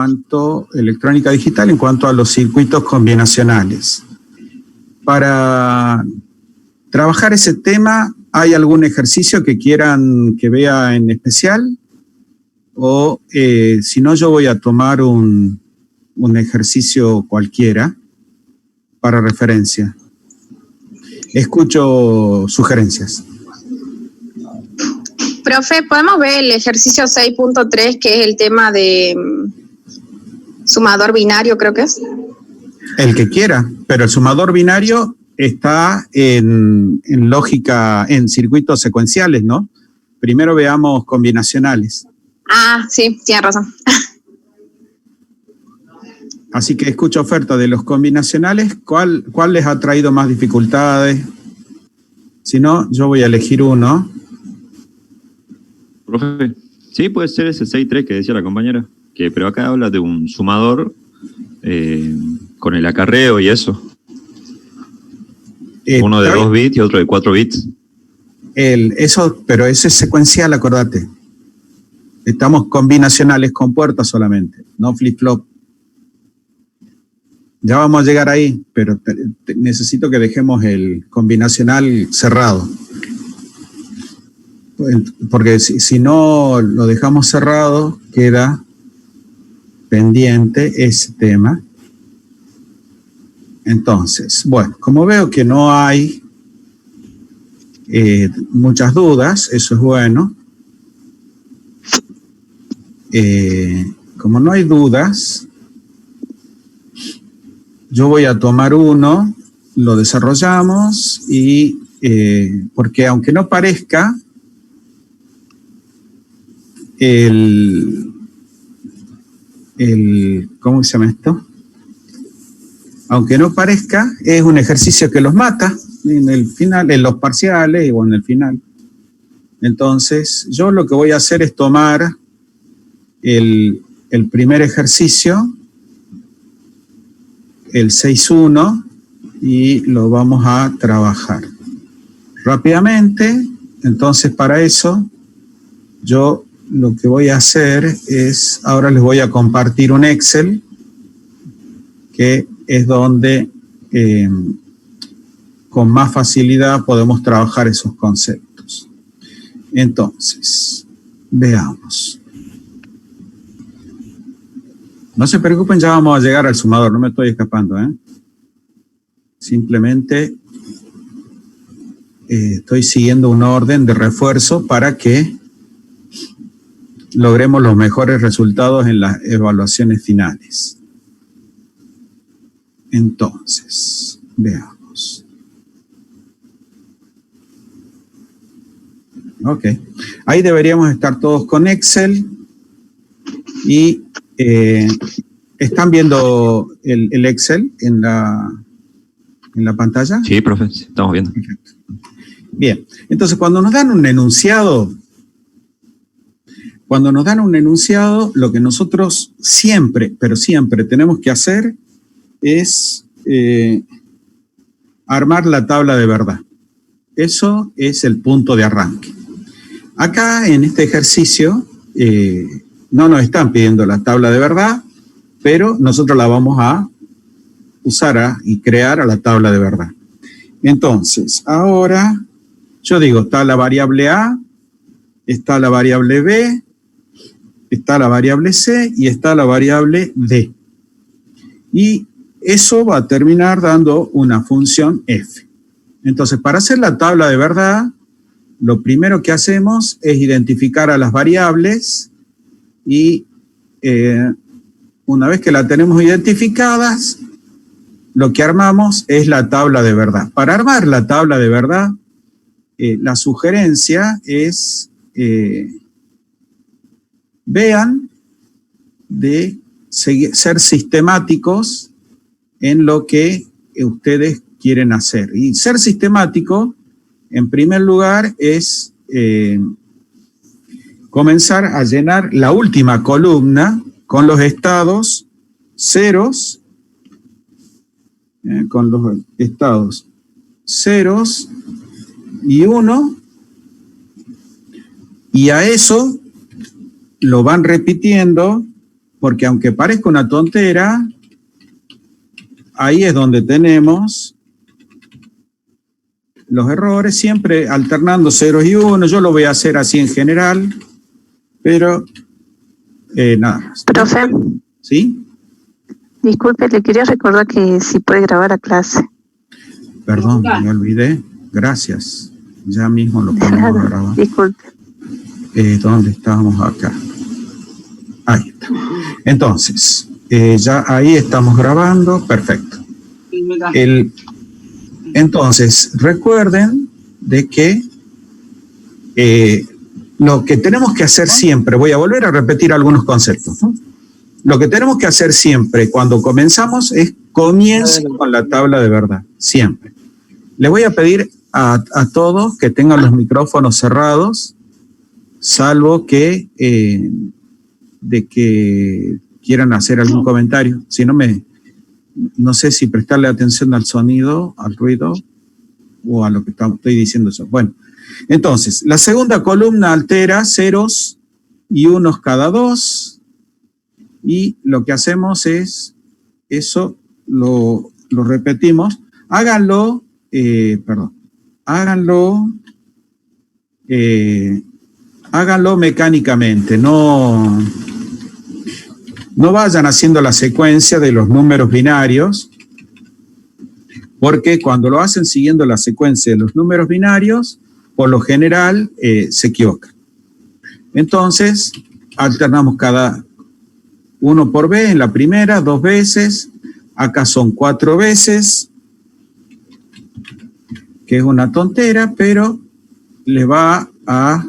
cuanto a electrónica digital, en cuanto a los circuitos combinacionales. Para trabajar ese tema, ¿hay algún ejercicio que quieran que vea en especial? O si no, yo voy a tomar un ejercicio cualquiera para referencia. Escucho sugerencias. Profe, ¿podemos ver el ejercicio 6.3, que es el tema de sumador binario, creo que es? El que quiera, pero el sumador binario está en lógica, en circuitos secuenciales, ¿no? Primero veamos combinacionales. Ah, sí, tiene razón. Así que escucho oferta de los combinacionales. ¿Cuál les ha traído más dificultades? Si no, yo voy a elegir uno. Profe, sí, puede ser ese 6.3 que decía la compañera, pero acá habla de un sumador con el acarreo y eso. Uno de 2 bits y otro de 4 bits. Pero ese es secuencial, acordate. Estamos combinacionales con puertas solamente, no flip-flop. Ya vamos a llegar ahí, pero necesito que dejemos el combinacional cerrado. Porque si no lo dejamos cerrado, queda pendiente ese tema. Entonces, bueno, como veo que no hay muchas dudas, eso es bueno. Como no hay dudas, yo voy a tomar uno, lo desarrollamos y porque aunque no parezca, ¿cómo se llama esto? Aunque no parezca, es un ejercicio que los mata en el final, en los parciales o en el final. Entonces, yo lo que voy a hacer es tomar el primer ejercicio, el 6.1, y lo vamos a trabajar rápidamente. Entonces, para eso, yo lo que voy a hacer es, ahora les voy a compartir un Excel, que es donde con más facilidad podemos trabajar esos conceptos. Entonces, veamos. No se preocupen, ya vamos a llegar al sumador, no me estoy escapando, ¿eh? Simplemente estoy siguiendo un orden de refuerzo para que logremos los mejores resultados en las evaluaciones finales. Entonces, veamos. Ok. Ahí deberíamos estar todos con Excel y ¿están viendo el Excel en la pantalla? Sí, profe, sí, estamos viendo. Perfecto. Bien, entonces cuando nos dan un enunciado, lo que nosotros siempre, pero siempre tenemos que hacer es armar la tabla de verdad. Eso es el punto de arranque. Acá en este ejercicio no nos están pidiendo la tabla de verdad, pero nosotros la vamos a usar y crear a la tabla de verdad. Entonces, ahora yo digo, está la variable A, está la variable B, está la variable C y está la variable D. Y eso va a terminar dando una función f. Entonces, para hacer la tabla de verdad, lo primero que hacemos es identificar a las variables y una vez que la tenemos identificadas, lo que armamos es la tabla de verdad. Para armar la tabla de verdad, la sugerencia es vean de ser sistemáticos en lo que ustedes quieren hacer. Y ser sistemático, en primer lugar, es comenzar a llenar la última columna con los estados ceros, con los estados ceros y 1, y a eso lo van repitiendo porque aunque parezca una tontera, ahí es donde tenemos los errores, siempre alternando ceros y unos. Yo lo voy a hacer así en general, pero nada más. Profe, ¿Sí? disculpe, le quería recordar que si puede grabar la clase. Perdón, me olvidé. Gracias. Ya mismo lo ponemos a grabar. Disculpe. ¿Dónde estábamos acá? Ahí está. Entonces, ya ahí estamos grabando. Perfecto. Entonces, recuerden de que lo que tenemos que hacer siempre, voy a volver a repetir algunos conceptos, ¿no? Lo que tenemos que hacer siempre cuando comenzamos es comience con la tabla de verdad, siempre. Le voy a pedir a todos que tengan los micrófonos cerrados, salvo que de que quieran hacer algún comentario. Si no, no sé si prestarle atención al sonido, al ruido o a lo que estoy diciendo yo. Bueno, entonces, la segunda columna altera ceros y unos cada dos, y lo que hacemos es, eso lo repetimos. Háganlo mecánicamente, no vayan haciendo la secuencia de los números binarios, porque cuando lo hacen siguiendo la secuencia de los números binarios, por lo general se equivocan. Entonces, alternamos cada uno por vez en la primera, 2 veces, acá son 4 veces, que es una tontera, pero le va a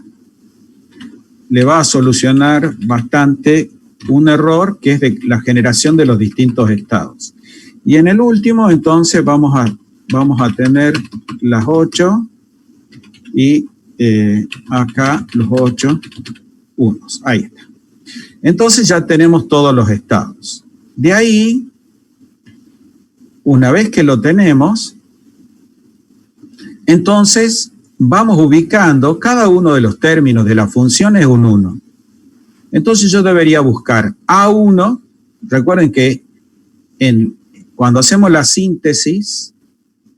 solucionar bastante un error que es de la generación de los distintos estados. Y en el último, entonces, vamos a tener las 8 y acá los 8 unos. Ahí está. Entonces ya tenemos todos los estados. De ahí, una vez que lo tenemos, entonces vamos ubicando cada uno de los términos de la función es un 1. Entonces yo debería buscar A1. Recuerden que cuando hacemos la síntesis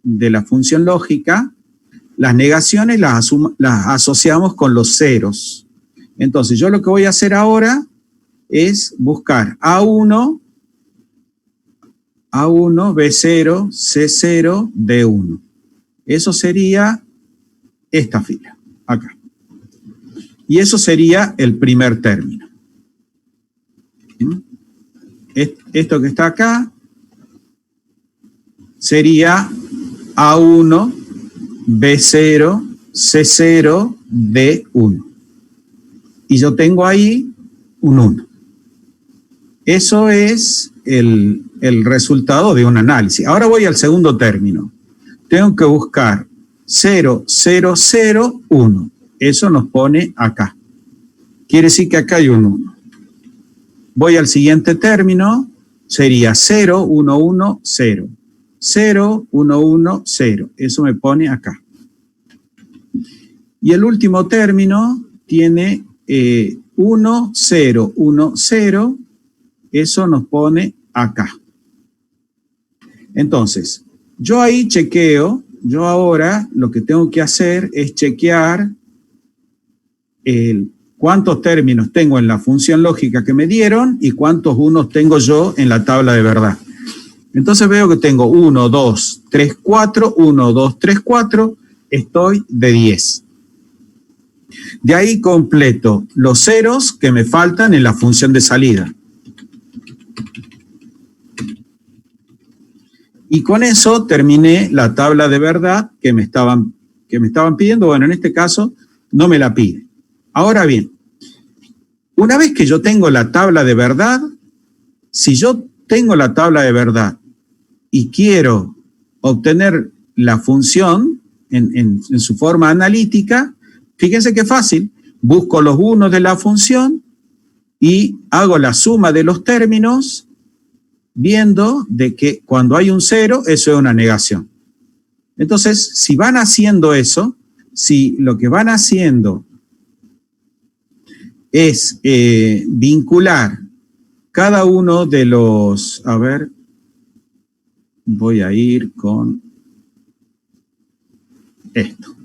de la función lógica, las negaciones las asociamos con los ceros. Entonces yo lo que voy a hacer ahora es buscar A1, B0, C0, D1. Eso sería esta fila, acá. Y eso sería el primer término. Esto que está acá sería A1, B0, C0, D1. Y yo tengo ahí un 1. Eso es el resultado de un análisis. Ahora voy al segundo término. Tengo que buscar 0, 0, 0, 1. Eso nos pone acá. Quiere decir que acá hay un 1. Voy al siguiente término, sería 0, 1, 1, 0. 0, 1, 1, 0. Eso me pone acá. Y el último término tiene 1, 0, 1, 0. Eso nos pone acá. Entonces, yo ahí chequeo. Yo ahora lo que tengo que hacer es chequear cuántos términos tengo en la función lógica que me dieron y cuántos unos tengo yo en la tabla de verdad. Entonces veo que tengo 1, 2, 3, 4, 1, 2, 3, 4, estoy de 10. De ahí completo los ceros que me faltan en la función de salida. Y con eso terminé la tabla de verdad que me estaban pidiendo. Bueno, en este caso no me la pide. Ahora bien, una vez que yo tengo la tabla de verdad, si yo tengo la tabla de verdad y quiero obtener la función en su forma analítica, fíjense qué fácil. Busco los unos de la función y hago la suma de los términos, viendo de que cuando hay un 0, eso es una negación. Entonces, si van haciendo eso, si lo que van haciendo es vincular cada uno de los, a ver, voy a ir con esto.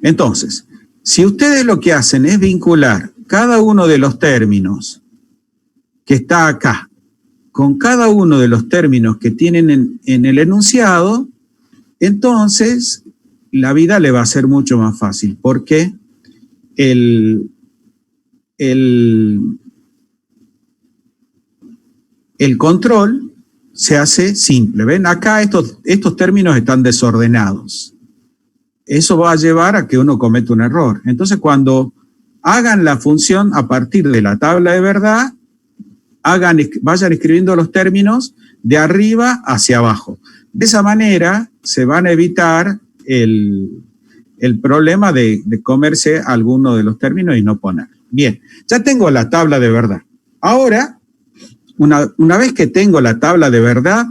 Entonces, si ustedes lo que hacen es vincular cada uno de los términos que está acá con cada uno de los términos que tienen en el enunciado, entonces la vida le va a ser mucho más fácil, porque el control se hace simple. ¿Ven? Acá estos términos están desordenados. Eso va a llevar a que uno cometa un error. Entonces, cuando hagan la función a partir de la tabla de verdad, vayan escribiendo los términos de arriba hacia abajo. De esa manera se van a evitar el problema de comerse alguno de los términos y no poner. Bien, ya tengo la tabla de verdad. Ahora, una vez que tengo la tabla de verdad,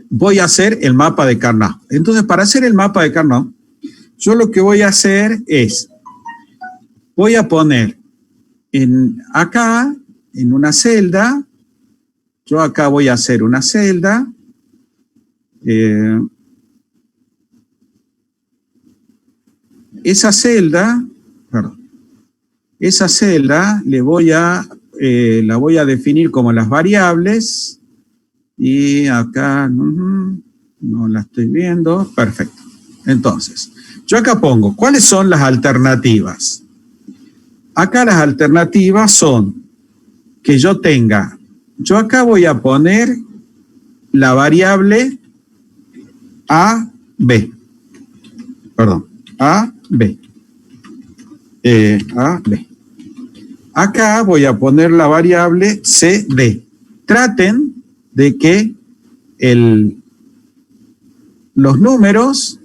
voy a hacer el mapa de Carnot. Entonces, para hacer el mapa de Carnot, yo lo que voy a hacer es, voy a poner acá, en una celda, yo acá voy a hacer una celda, esa celda la voy a definir como las variables, y acá no la estoy viendo, perfecto. Entonces, yo acá pongo, ¿cuáles son las alternativas? Acá las alternativas son que yo acá voy a poner la variable AB. Acá voy a poner la variable CD. Traten de que los números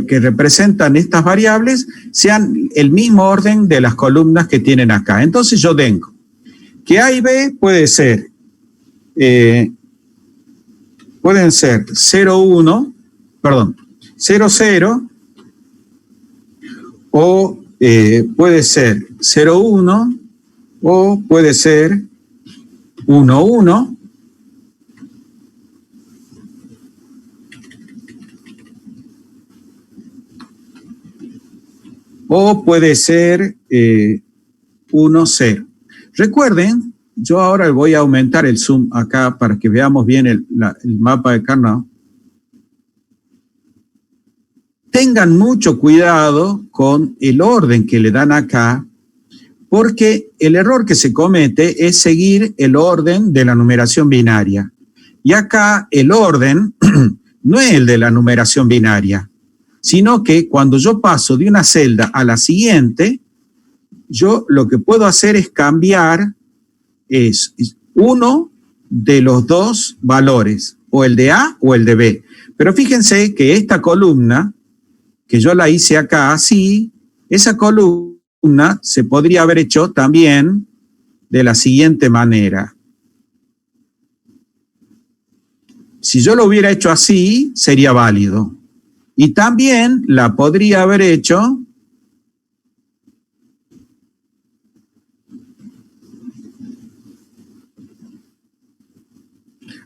que representan estas variables sean el mismo orden de las columnas que tienen acá. Entonces yo tengo que A y B pueden ser 0, 0, o puede ser 0, 1, o puede ser 1, 1, o puede ser 1, 0. Recuerden, yo ahora voy a aumentar el zoom acá para que veamos bien el mapa de Carnot. Tengan mucho cuidado con el orden que le dan acá, porque el error que se comete es seguir el orden de la numeración binaria. Y acá el orden no es el de la numeración binaria, sino que cuando yo paso de una celda a la siguiente, yo lo que puedo hacer es cambiar uno de los dos valores, o el de A o el de B. Pero fíjense que esta columna, que yo la hice acá así, esa columna se podría haber hecho también de la siguiente manera. Si yo lo hubiera hecho así, sería válido. Y también la podría haber hecho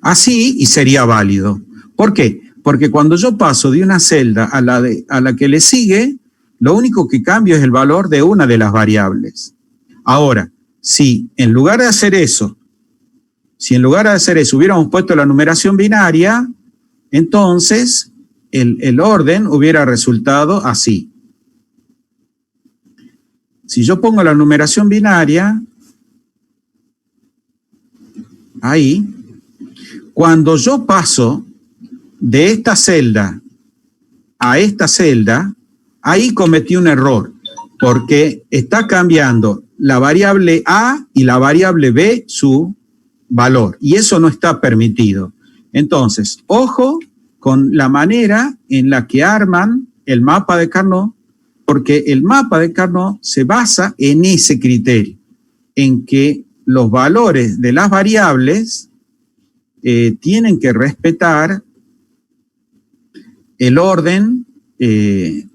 así y sería válido. ¿Por qué? Porque cuando yo paso de una celda a la que le sigue, lo único que cambio es el valor de una de las variables. Ahora, si en lugar de hacer eso hubiéramos puesto la numeración binaria, entonces el orden hubiera resultado así. Si yo pongo la numeración binaria, ahí, cuando yo paso de esta celda a esta celda, ahí cometí un error, porque está cambiando la variable A y la variable B su valor, y eso no está permitido. Entonces, ojo con la manera en la que arman el mapa de Carnot, porque el mapa de Carnot se basa en ese criterio, en que los valores de las variables tienen que respetar el orden de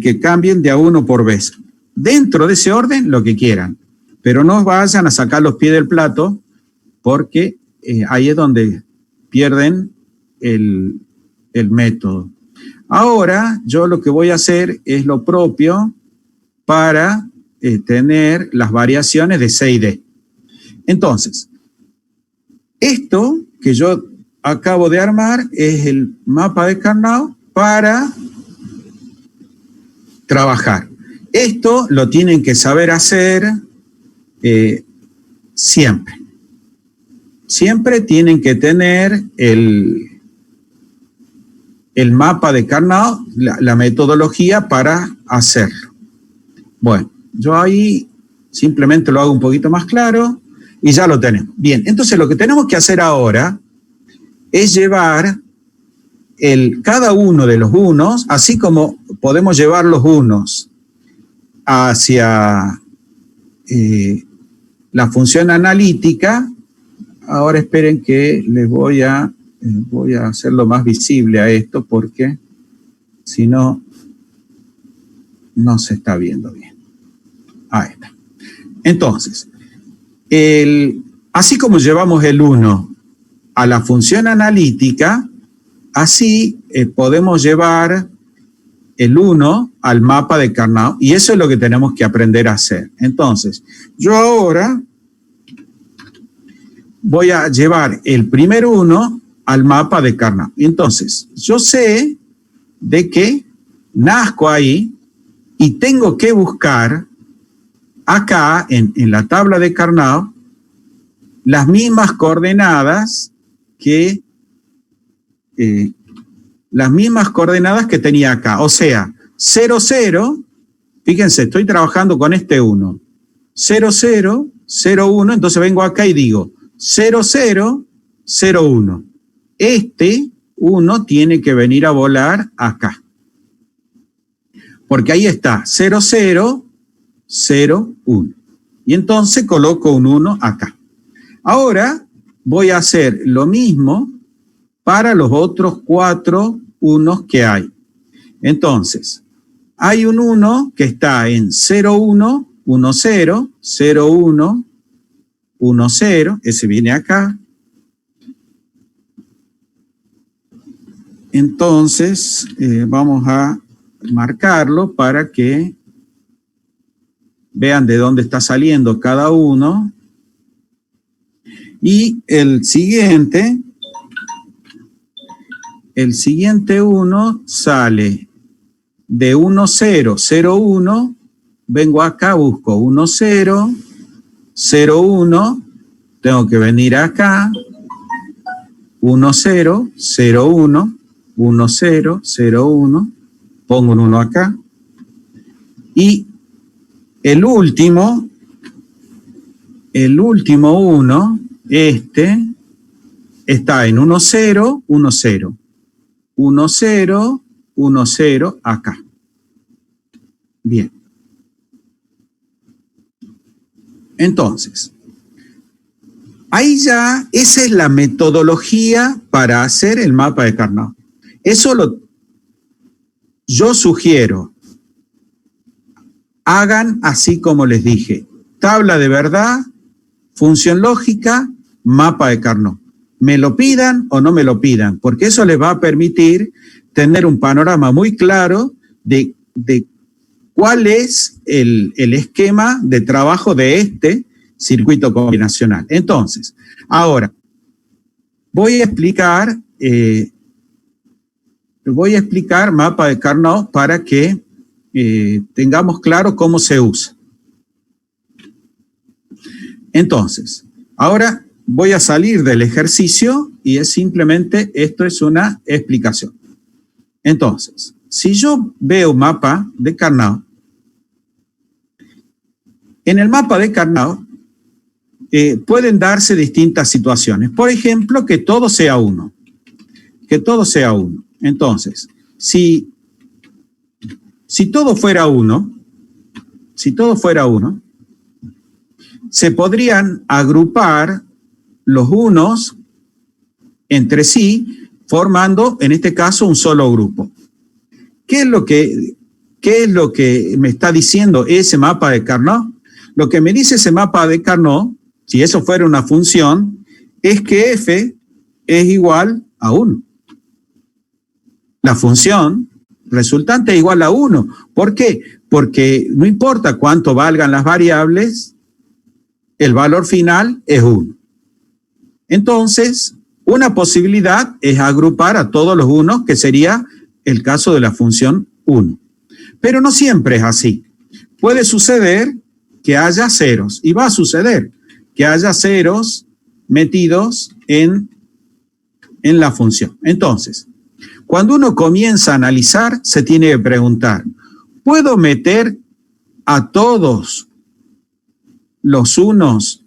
que cambien de a uno por vez. Dentro de ese orden, lo que quieran. pero no vayan a sacar los pies del plato porque ahí es donde pierden el método. Ahora yo lo que voy a hacer es lo propio para tener las variaciones de C y D. Entonces, esto que yo acabo de armar es el mapa de Carnot para trabajar. Esto lo tienen que saber hacer siempre. Siempre tienen que tener el mapa de Carnot, la metodología para hacerlo. Bueno, yo ahí simplemente lo hago un poquito más claro y ya lo tenemos. Bien, entonces lo que tenemos que hacer ahora es llevar cada uno de los unos, así como podemos llevar los unos hacia la función analítica. Ahora esperen que les voy a hacerlo más visible a esto porque si no, no se está viendo bien. Ahí está. Entonces, así como llevamos el 1 a la función analítica, así podemos llevar el 1 al mapa de Carnot y eso es lo que tenemos que aprender a hacer. Entonces, yo ahora voy a llevar el primer 1 al mapa de Carnot. Entonces, yo sé de que nazco ahí y tengo que buscar acá en la tabla de Carnot las mismas coordenadas que tenía acá. O sea, 0, 0, fíjense, estoy trabajando con este 1. 0, 0, 0, 1, entonces vengo acá y digo 0, 0, 0, 1. Este 1 tiene que venir a volar acá. Porque ahí está, 0, 0, 0, 1. Y entonces coloco un 1 acá. Ahora voy a hacer lo mismo para los otros 4 unos que hay. Entonces, hay un 1 que está en 0, 1, 1, 0, 0, 1, 1, 0, ese viene acá. Entonces, vamos a marcarlo para que vean de dónde está saliendo cada uno. Y el siguiente 1 sale de 1, 0, 0, 1. Vengo acá, busco 1, 0, 0, 1. Tengo que venir acá. 1, 0, 0, 1. 1, 0, 0, 1. Pongo un 1 acá. Y el último 1, este, está en 1, 0, 1, 0. 1, 0, 1, 0, acá. Bien. Entonces, ahí ya, esa es la metodología para hacer el mapa de Carnot. Yo sugiero, hagan así como les dije, tabla de verdad, función lógica, mapa de Carnot. Me lo pidan o no me lo pidan, porque eso les va a permitir tener un panorama muy claro de cuál es el esquema de trabajo de este circuito combinacional. Entonces, ahora, voy a explicar mapa de Carnot para que tengamos claro cómo se usa. Entonces, ahora voy a salir del ejercicio y es simplemente, esto es una explicación. Entonces, si yo veo un mapa de Carnot, en el mapa de Carnot pueden darse distintas situaciones. Por ejemplo, que todo sea 1. Que todo sea 1. Entonces, si todo fuera 1, se podrían agrupar los unos entre sí, formando, en este caso, un solo grupo. ¿Qué es lo que me está diciendo ese mapa de Carnot? Lo que me dice ese mapa de Carnot, si eso fuera una función, es que f es igual a 1. La función resultante es igual a 1. ¿Por qué? Porque no importa cuánto valgan las variables, el valor final es 1. Entonces, una posibilidad es agrupar a todos los unos, que sería el caso de la función 1. Pero no siempre es así. Puede suceder que haya ceros, y va a suceder que haya ceros metidos en la función. Entonces, cuando uno comienza a analizar, se tiene que preguntar, ¿puedo meter a todos los unos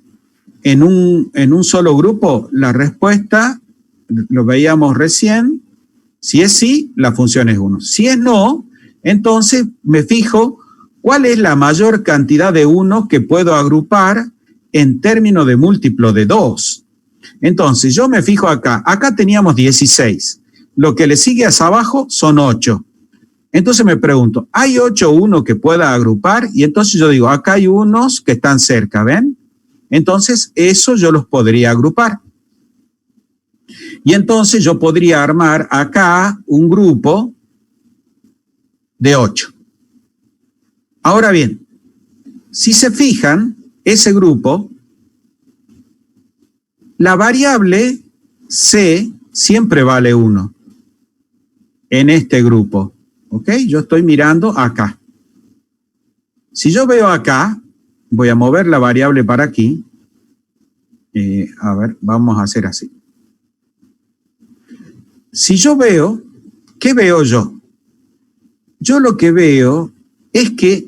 en un solo grupo? La respuesta, lo veíamos recién, si es sí, la función es 1. Si es no, entonces me fijo cuál es la mayor cantidad de unos que puedo agrupar en términos de múltiplo de 2. Entonces yo me fijo acá teníamos 16. Lo que le sigue hacia abajo son 8. Entonces me pregunto, ¿hay 8 unos que pueda agrupar? Y entonces yo digo, acá hay unos que están cerca, ¿ven? Entonces eso yo los podría agrupar. Y entonces yo podría armar acá un grupo de 8. Ahora bien, si se fijan, ese grupo, la variable C siempre vale 1 en este grupo. ¿Ok? Yo estoy mirando acá. Si yo veo acá, voy a mover la variable para aquí. A ver, vamos a hacer así. Si yo veo, ¿qué veo yo? Yo lo que veo es que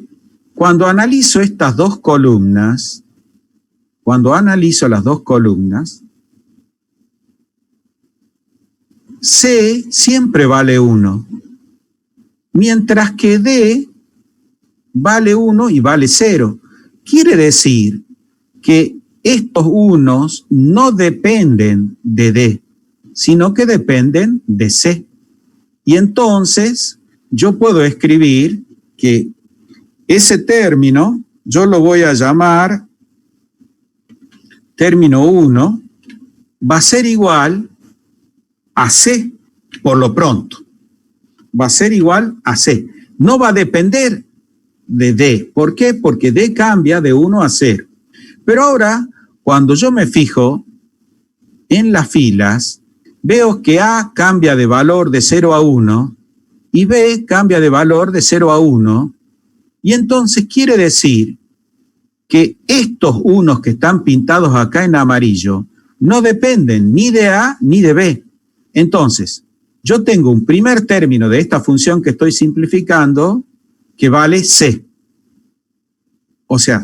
cuando analizo estas dos columnas, C siempre vale 1, mientras que D vale 1 y vale 0. Quiere decir que estos unos no dependen de D, sino que dependen de C. Y entonces yo puedo escribir que ese término, yo lo voy a llamar término 1, va a ser igual a C, por lo pronto. Va a ser igual a C. No va a depender de D. ¿Por qué? Porque D cambia de 1 a 0. Pero ahora, cuando yo me fijo en las filas, veo que A cambia de valor de 0 a 1 y B cambia de valor de 0 a 1. Y entonces quiere decir que estos unos que están pintados acá en amarillo no dependen ni de A ni de B. Entonces, yo tengo un primer término de esta función que estoy simplificando que vale C. O sea,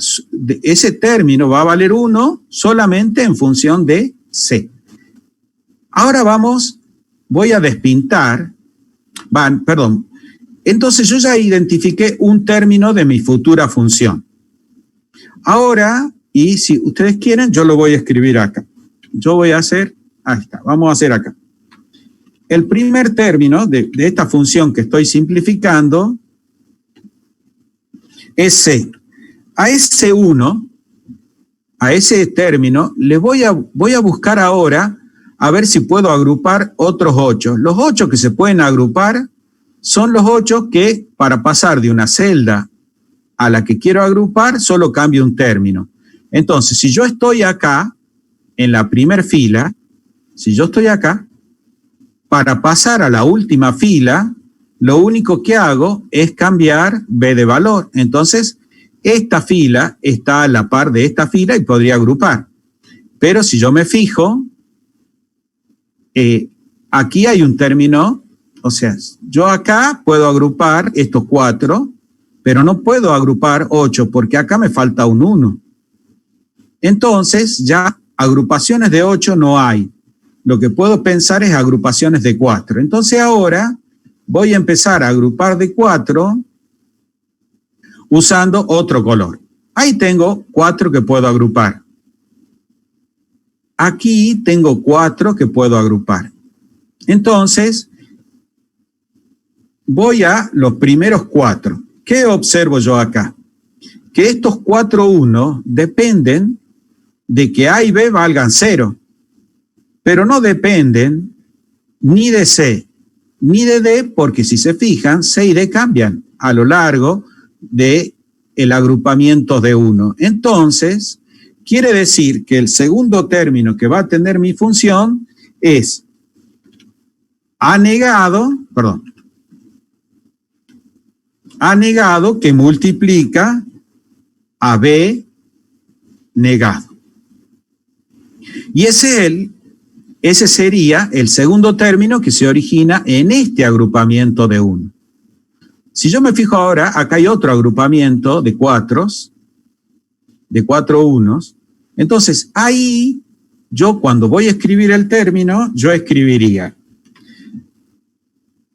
ese término va a valer 1 solamente en función de C. Ahora voy a despintar, entonces yo ya identifiqué un término de mi futura función. Ahora, y si ustedes quieren, yo lo voy a escribir acá. Yo voy a hacer, ahí está, vamos a hacer acá. El primer término de esta función que estoy simplificando es C. A ese 1, a ese término, le voy a buscar ahora a ver si puedo agrupar otros 8. Los 8 que se pueden agrupar son los 8 que para pasar de una celda a la que quiero agrupar solo cambio un término. Entonces, si yo estoy acá, en la primera fila, si yo estoy acá, para pasar a la última fila, lo único que hago es cambiar B de valor. Entonces, esta fila está a la par de esta fila y podría agrupar. Pero si yo me fijo, aquí hay un término, o sea, yo acá puedo agrupar estos 4, pero no puedo agrupar 8 porque acá me falta un 1. Entonces, ya agrupaciones de 8 no hay. Lo que puedo pensar es agrupaciones de 4. Entonces ahora voy a empezar a agrupar de 4 usando otro color. Ahí tengo 4 que puedo agrupar. Aquí tengo 4 que puedo agrupar. Entonces, voy a los primeros 4. ¿Qué observo yo acá? que estos 4 unos dependen de que A y B valgan 0, pero no dependen ni de C ni de D, porque si se fijan, C y D cambian a lo largo del agrupamiento de 1. Entonces, quiere decir que el segundo término que va a tener mi función es A negado que multiplica a B negado. Y ese sería el segundo término que se origina en este agrupamiento de 1. Si yo me fijo ahora, acá hay otro agrupamiento de 4 unos. Entonces, ahí, yo cuando voy a escribir el término, yo escribiría,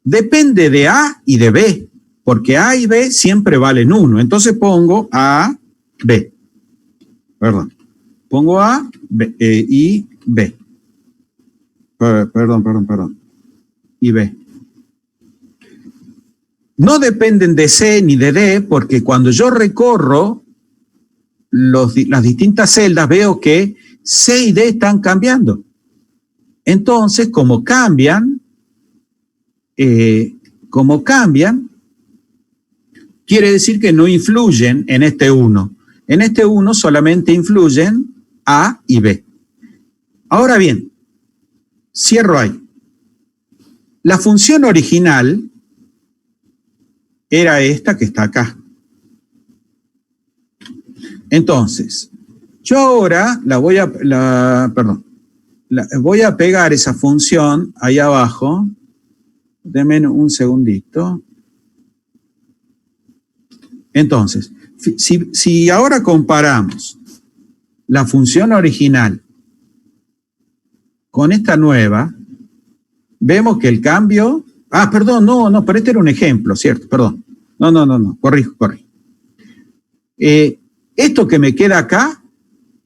depende de A y de B, porque A y B siempre valen 1. Entonces pongo A, B. Pongo A y B. Y B. No dependen de C ni de D, porque cuando yo recorro las distintas celdas veo que C y D están cambiando. Entonces, como cambian, quiere decir que no influyen en este 1. En este 1 solamente influyen A y B. Ahora bien, cierro ahí. La función original era esta que está acá. Entonces, yo ahora voy a pegar esa función ahí abajo. Denme un segundito. Entonces, si ahora comparamos la función original con esta nueva, vemos que el cambio... pero este era un ejemplo, ¿cierto? Perdón. No, corrijo. Esto que me queda acá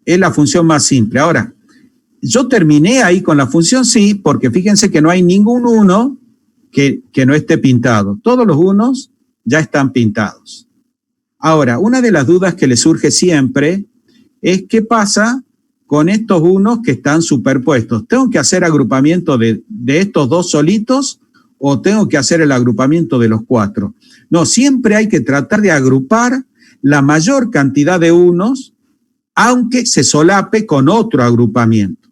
es la función más simple. Ahora, yo terminé ahí con la función sí, porque fíjense que no hay ningún 1 que no esté pintado. Todos los unos ya están pintados. Ahora, una de las dudas que le surge siempre es qué pasa con estos unos que están superpuestos. ¿Tengo que hacer agrupamiento de estos 2 solitos o tengo que hacer el agrupamiento de los 4? No, siempre hay que tratar de agrupar la mayor cantidad de unos, aunque se solape con otro agrupamiento.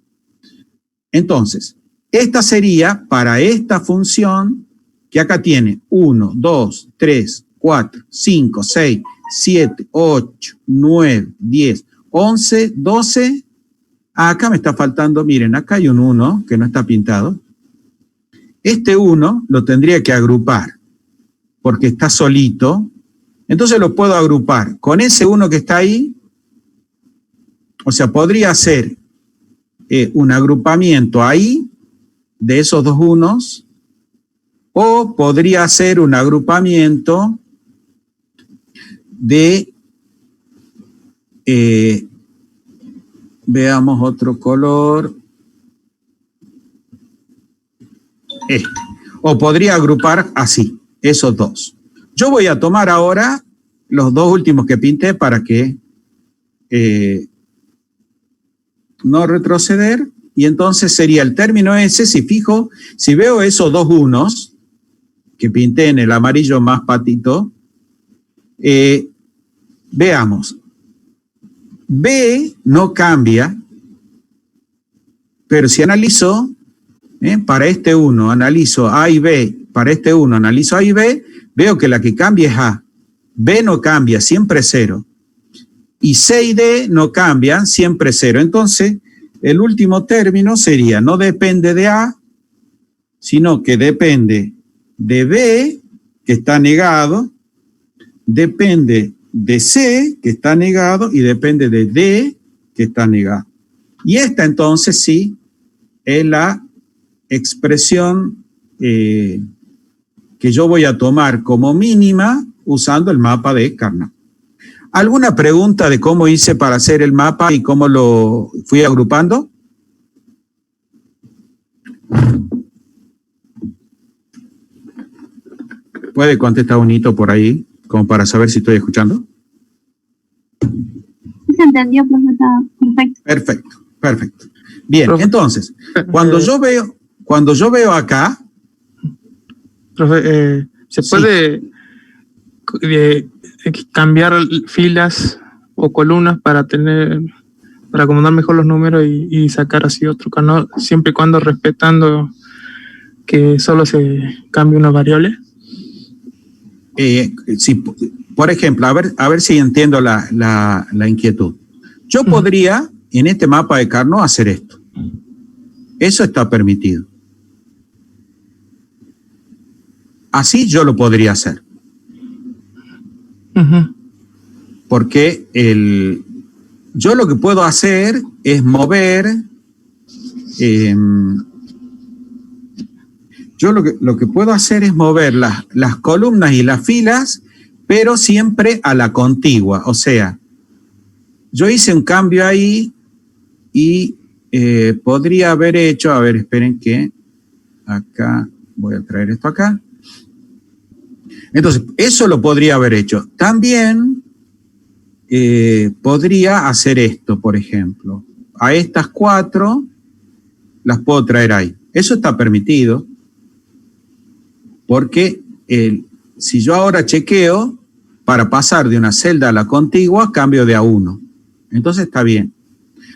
Entonces, esta sería para esta función que acá tiene 1, 2, 3, 4, 5, 6, 7, 8, 9, 10, 11, 12. Acá me está faltando, miren, acá hay un 1 que no está pintado. Este 1 lo tendría que agrupar porque está solito. Entonces lo puedo agrupar con ese 1 que está ahí. O sea, podría hacer un agrupamiento ahí de esos 2 unos, o podría hacer un agrupamiento de, veamos otro color, o podría agrupar así, esos 2. Yo voy a tomar ahora los 2 últimos que pinté para que no retroceder, y entonces sería el término ese. Si veo esos 2 unos que pinté en el amarillo más patito, veamos, B no cambia, pero si analizo, para este 1 analizo A y B, para este 1 analizo A y B, veo que la que cambia es A. B no cambia, siempre 0. Y C y D no cambian, siempre 0. Entonces, el último término sería, no depende de A, sino que depende de B, que está negado, depende de C, que está negado, y depende de D, que está negado. Y esta entonces sí es la expresión que yo voy a tomar como mínima usando el mapa de Carnot. ¿Alguna pregunta de cómo hice para hacer el mapa y cómo lo fui agrupando? ¿Puede contestar un hito por ahí, como para saber si estoy escuchando? se entendió, profe, está perfecto. Perfecto. Bien, Profe, entonces, cuando yo veo acá, profe, ¿se Sí. puede cambiar filas o columnas para acomodar mejor los números y sacar así otro canal, siempre y cuando respetando que solo se cambie una variable? si, por ejemplo, a ver si entiendo la inquietud. Yo podría, en este mapa de Carnot, hacer esto. Eso está permitido. Así yo lo podría hacer. Uh-huh. Porque yo lo que puedo hacer es mover, yo lo que puedo hacer es mover las columnas y las filas, pero siempre a la contigua. O sea, yo hice un cambio ahí y podría haber hecho, a ver, esperen que acá, voy a traer esto acá. Entonces, eso lo podría haber hecho. También podría hacer esto, por ejemplo. A estas 4 las puedo traer ahí. Eso está permitido porque si yo ahora chequeo, para pasar de una celda a la contigua, cambio de A1. Entonces está bien.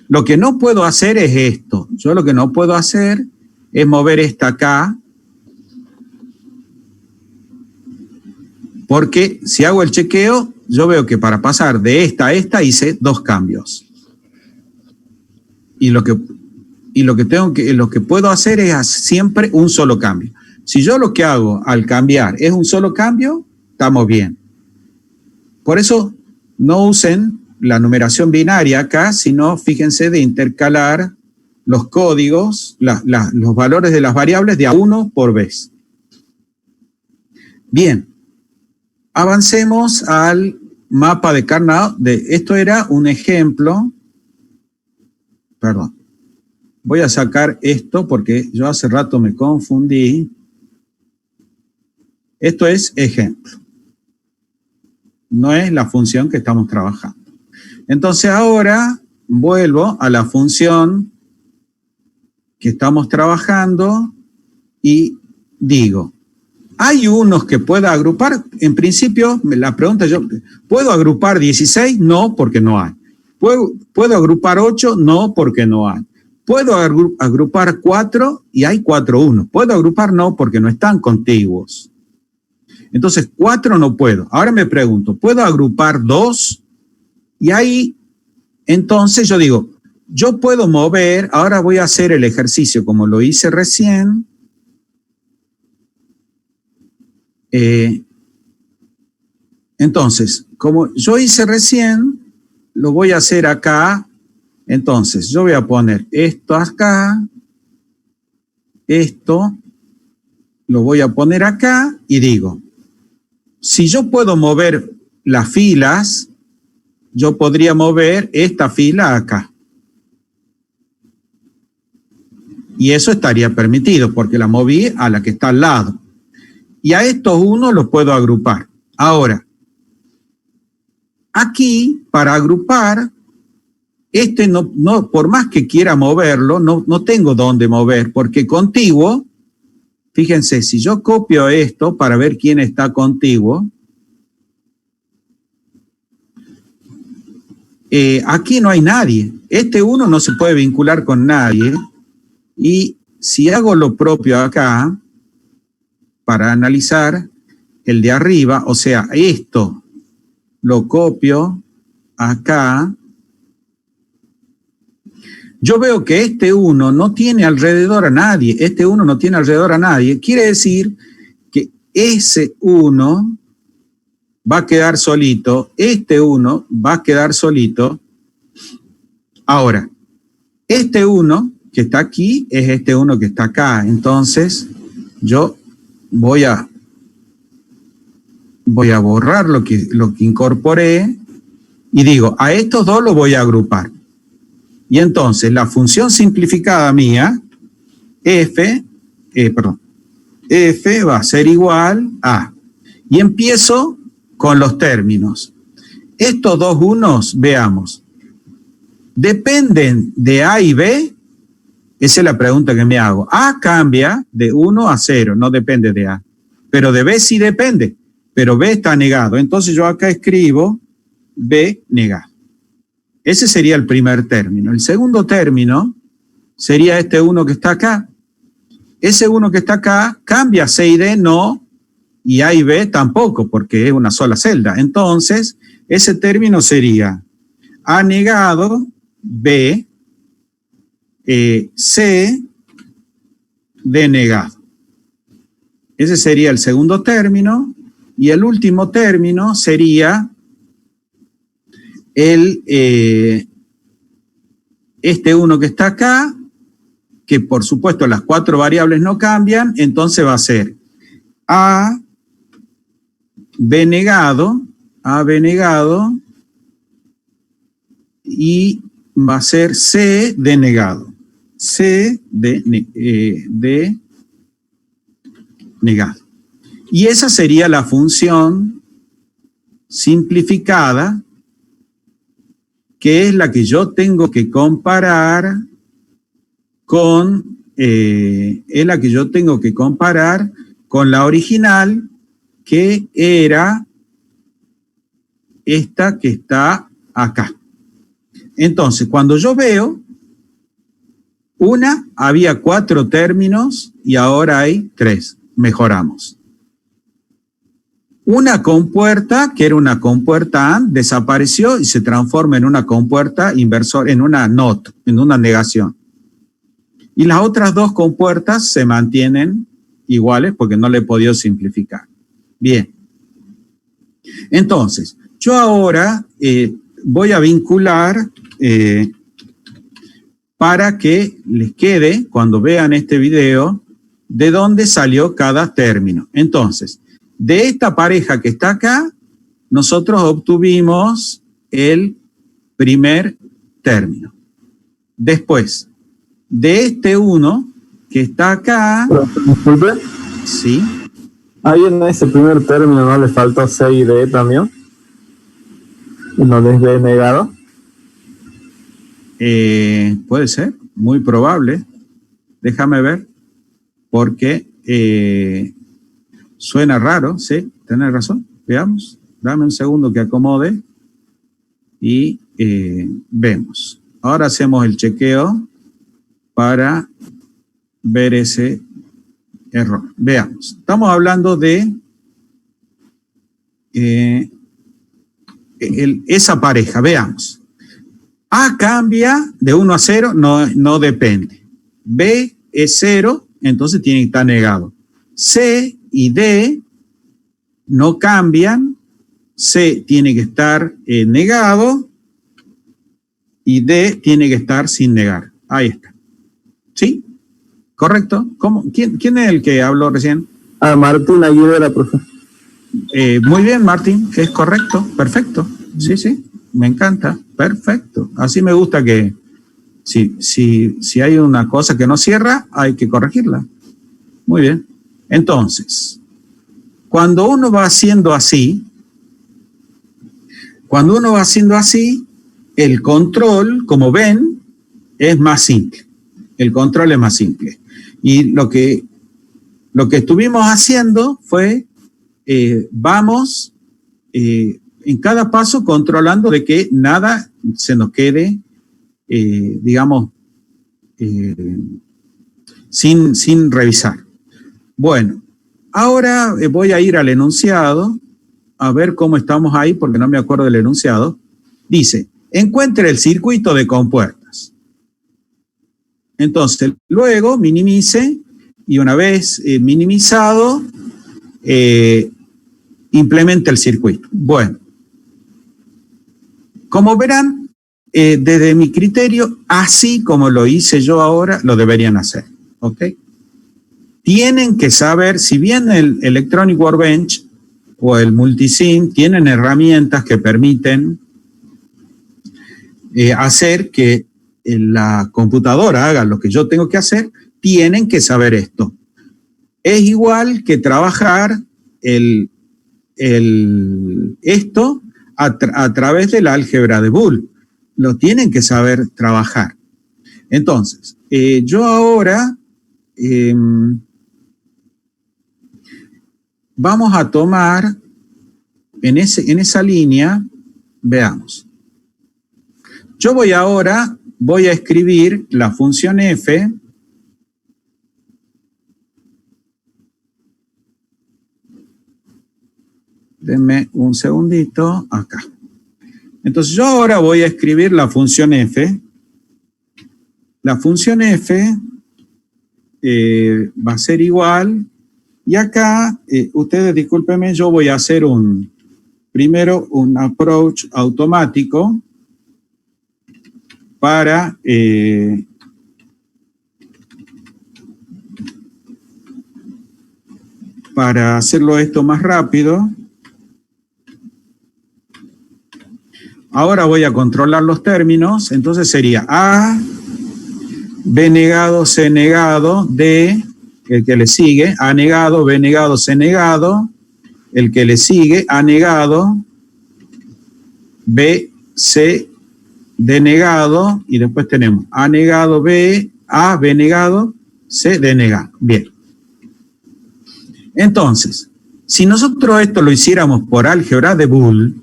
Lo que no puedo hacer es esto. Yo lo que no puedo hacer es mover esta acá, porque si hago el chequeo, yo veo que para pasar de esta a esta hice 2 cambios. Y lo que puedo hacer es siempre un solo cambio. Si yo lo que hago al cambiar es un solo cambio, estamos bien. Por eso no usen la numeración binaria acá, sino fíjense de intercalar los códigos, los valores de las variables de A1 por vez. Bien. Avancemos al mapa de Carnot. Esto era un ejemplo. Perdón. Voy a sacar esto porque yo hace rato me confundí. Esto es ejemplo. No es la función que estamos trabajando. Entonces ahora vuelvo a la función que estamos trabajando y digo, ¿hay unos que pueda agrupar? En principio, la pregunta yo, ¿puedo agrupar 16? No, porque no hay. ¿Puedo agrupar 8? No, porque no hay. ¿Puedo agrupar 4? Y hay 4 unos. ¿Puedo agrupar? No, porque no están contiguos. Entonces, 4 no puedo. Ahora me pregunto, ¿puedo agrupar 2? Y ahí, entonces yo digo, yo puedo mover, ahora voy a hacer el ejercicio como lo hice recién. Entonces, como yo hice recién, lo voy a hacer acá. Entonces, yo voy a poner esto acá, esto, lo voy a poner acá y digo, si yo puedo mover las filas, yo podría mover esta fila acá. Y eso estaría permitido porque la moví a la que está al lado. Y a estos unos los puedo agrupar. Ahora, aquí, para agrupar, no, por más que quiera moverlo, no tengo dónde mover, porque contiguo, fíjense, si yo copio esto para ver quién está contiguo, aquí no hay nadie. Este uno no se puede vincular con nadie. Y si hago lo propio acá, para analizar el de arriba, o sea, esto lo copio acá, yo veo que este 1 no tiene alrededor a nadie, quiere decir que ese 1 va a quedar solito, este 1 va a quedar solito. Ahora, este 1 que está aquí es este 1 que está acá, entonces yo voy a borrar lo que incorporé y digo, a estos dos los voy a agrupar. Y entonces la función simplificada mía, f va a ser igual a, y empiezo con los términos. Estos dos unos, veamos, ¿Dependen de A y B? Esa es la pregunta que me hago. A cambia de 1 a 0, no depende de A. Pero de B sí depende, pero B está negado. Entonces yo acá escribo B negado. Ese sería el primer término. El segundo término sería este 1 que está acá. Ese 1 que está acá cambia C y D, no, y A y B tampoco, porque es una sola celda. Entonces, ese término sería A negado, B, C, D negado. Ese sería el segundo término. Y el último término sería este 1 que está acá, que por supuesto las 4 variables no cambian, entonces va a ser A, B negado, y va a ser C denegado. C de negado. Y esa sería la función simplificada, que es la que yo tengo que comparar con la original, que era esta que está acá. Entonces, cuando yo veo, había 4 términos y ahora hay 3. Mejoramos. Una compuerta, que era una compuerta AND, desapareció y se transforma en una compuerta inversor, en una NOT, en una negación. Y las otras 2 compuertas se mantienen iguales porque no le he podido simplificar. Bien. Entonces, yo ahora voy a vincular para que les quede, cuando vean este video, de dónde salió cada término. Entonces, de esta pareja que está acá, nosotros obtuvimos el primer término. Después, de este 1 que está acá... Disculpe. Sí. Ahí en ese primer término no le faltó C y D también. ¿No les ve negado? Puede ser, muy probable. Déjame ver, porque suena raro, sí, tenés razón. Veamos, dame un segundo que acomode y vemos. Ahora hacemos el chequeo para ver ese error. Veamos, estamos hablando de esa pareja, veamos. A cambia de 1 a 0, no depende. B es 0, entonces tiene que estar negado. C y D no cambian. C tiene que estar negado y D tiene que estar sin negar. Ahí está. ¿Sí? ¿Correcto? ¿Cómo? ¿Quién es el que habló recién? Martín Aguilera, profe. Muy bien, Martín, es correcto, perfecto. Sí, sí, me encanta, perfecto. Así me gusta que si hay una cosa que no cierra, hay que corregirla. Muy bien. Entonces, cuando uno va haciendo así, el control, como ven, es más simple. El control es más simple. Y lo que estuvimos haciendo fue, vamos en cada paso controlando de que nada se nos quede, digamos, sin revisar. Bueno, ahora voy a ir al enunciado, a ver cómo estamos ahí, porque no me acuerdo del enunciado. Dice, encuentre el circuito de compuertas. Entonces, luego minimice, y una vez minimizado, implemente el circuito. Bueno, como verán, desde mi criterio, así como lo hice yo ahora, lo deberían hacer. ¿Ok? Tienen que saber, si bien el Electronic Workbench o el Multisim tienen herramientas que permiten hacer que la computadora haga lo que yo tengo que hacer, tienen que saber esto. Es igual que trabajar esto a través del álgebra de Boole. lo tienen que saber trabajar. Entonces, yo ahora vamos a tomar en esa línea, veamos. Yo voy a escribir la función f denme un segundito acá. Entonces yo ahora voy a escribir la función f. La función f va a ser igual, y acá, ustedes discúlpenme, yo voy a hacer primero un approach automático para hacerlo esto más rápido. Ahora voy a controlar los términos, entonces sería A, B negado, C negado, D, el que le sigue, A negado, B negado, C negado, el que le sigue, A negado, B, C, D negado, y después tenemos A negado, B, A, B negado, C, D negado. Bien. Entonces, si nosotros esto lo hiciéramos por álgebra de Boole,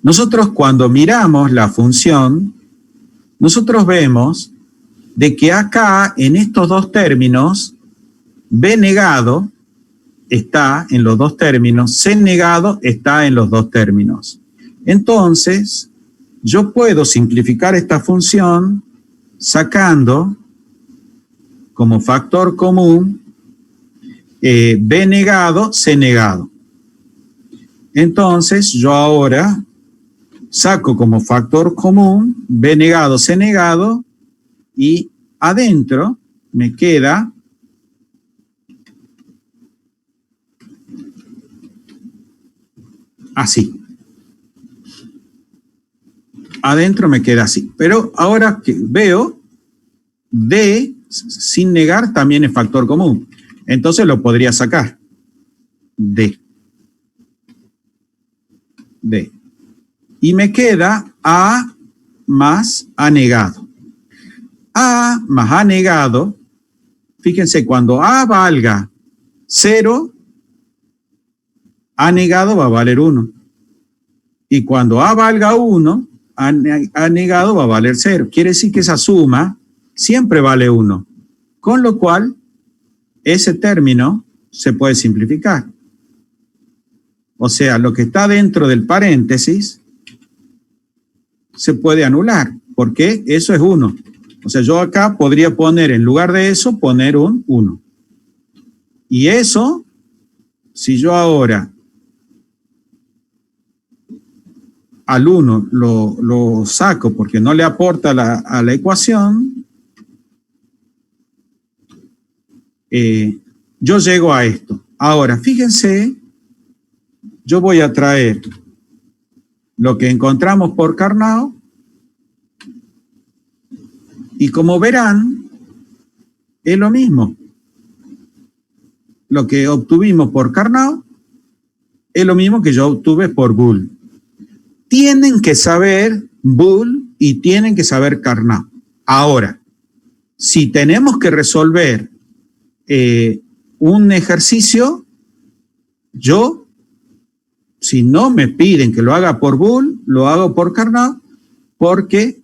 nosotros cuando miramos la función, nosotros vemos de que acá, en estos dos términos, B negado está en los dos términos, C negado está en los dos términos. Entonces, yo puedo simplificar esta función sacando como factor común B negado, C negado. Entonces, yo ahora saco como factor común B negado, C negado, y adentro me queda así. Adentro me queda así. Pero ahora que veo, D sin negar también es factor común. Entonces lo podría sacar. D. Y me queda A más A negado. A más A negado, fíjense, cuando A valga 0, A negado va a valer 1. Y cuando A valga 1, A negado va a valer 0. Quiere decir que esa suma siempre vale 1. Con lo cual, ese término se puede simplificar. O sea, lo que está dentro del paréntesis se puede anular, porque eso es 1. O sea, yo acá podría poner, en lugar de eso, poner un 1. Y eso, si yo ahora al 1 lo saco porque no le aporta a la ecuación, yo llego a esto. Ahora, fíjense, yo voy a traer lo que encontramos por Carnot, y como verán, es lo mismo. Lo que obtuvimos por Carnot es lo mismo que yo obtuve por Boole. Tienen que saber Boole y tienen que saber Carnot. Ahora, si tenemos que resolver un ejercicio, yo, si no me piden que lo haga por Boole, lo hago por Carnot, porque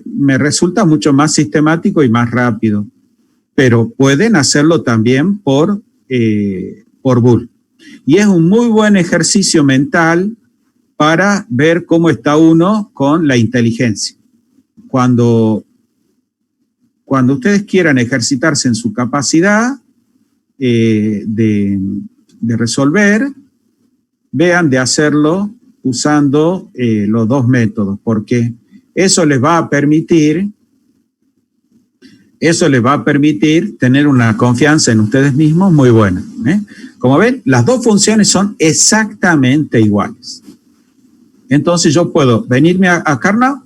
me resulta mucho más sistemático y más rápido. Pero pueden hacerlo también por Boole. Y es un muy buen ejercicio mental para ver cómo está uno con la inteligencia. Cuando ustedes quieran ejercitarse en su capacidad de resolver, vean de hacerlo usando los dos métodos, porque eso les va a permitir tener una confianza en ustedes mismos muy buena. Como ven, las dos funciones son exactamente iguales. Entonces yo puedo venirme a Carnot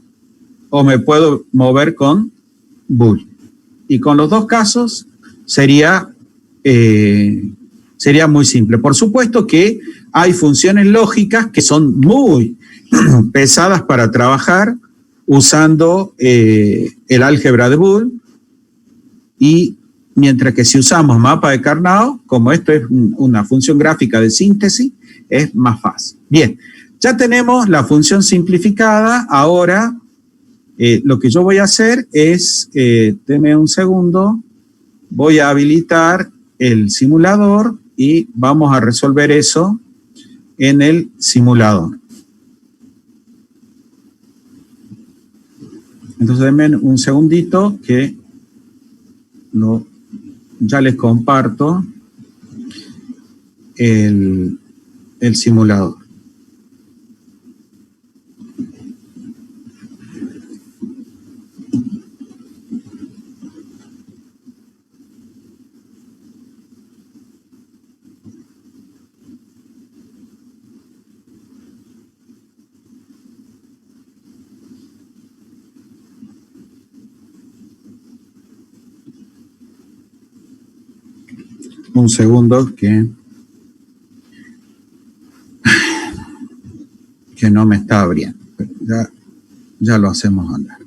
o me puedo mover con Boole. Y con los dos casos sería muy simple. Por supuesto que hay funciones lógicas que son muy pesadas para trabajar usando el álgebra de Boole, y mientras que si usamos mapa de Karnaugh, como esto es una función gráfica de síntesis, es más fácil. Bien, ya tenemos la función simplificada. Ahora lo que yo voy a hacer es, denme un segundo, voy a habilitar el simulador y vamos a resolver eso en el simulador. Entonces denme un segundito que ya les comparto el simulador. Un segundo que no me está abriendo. Ya lo hacemos andar.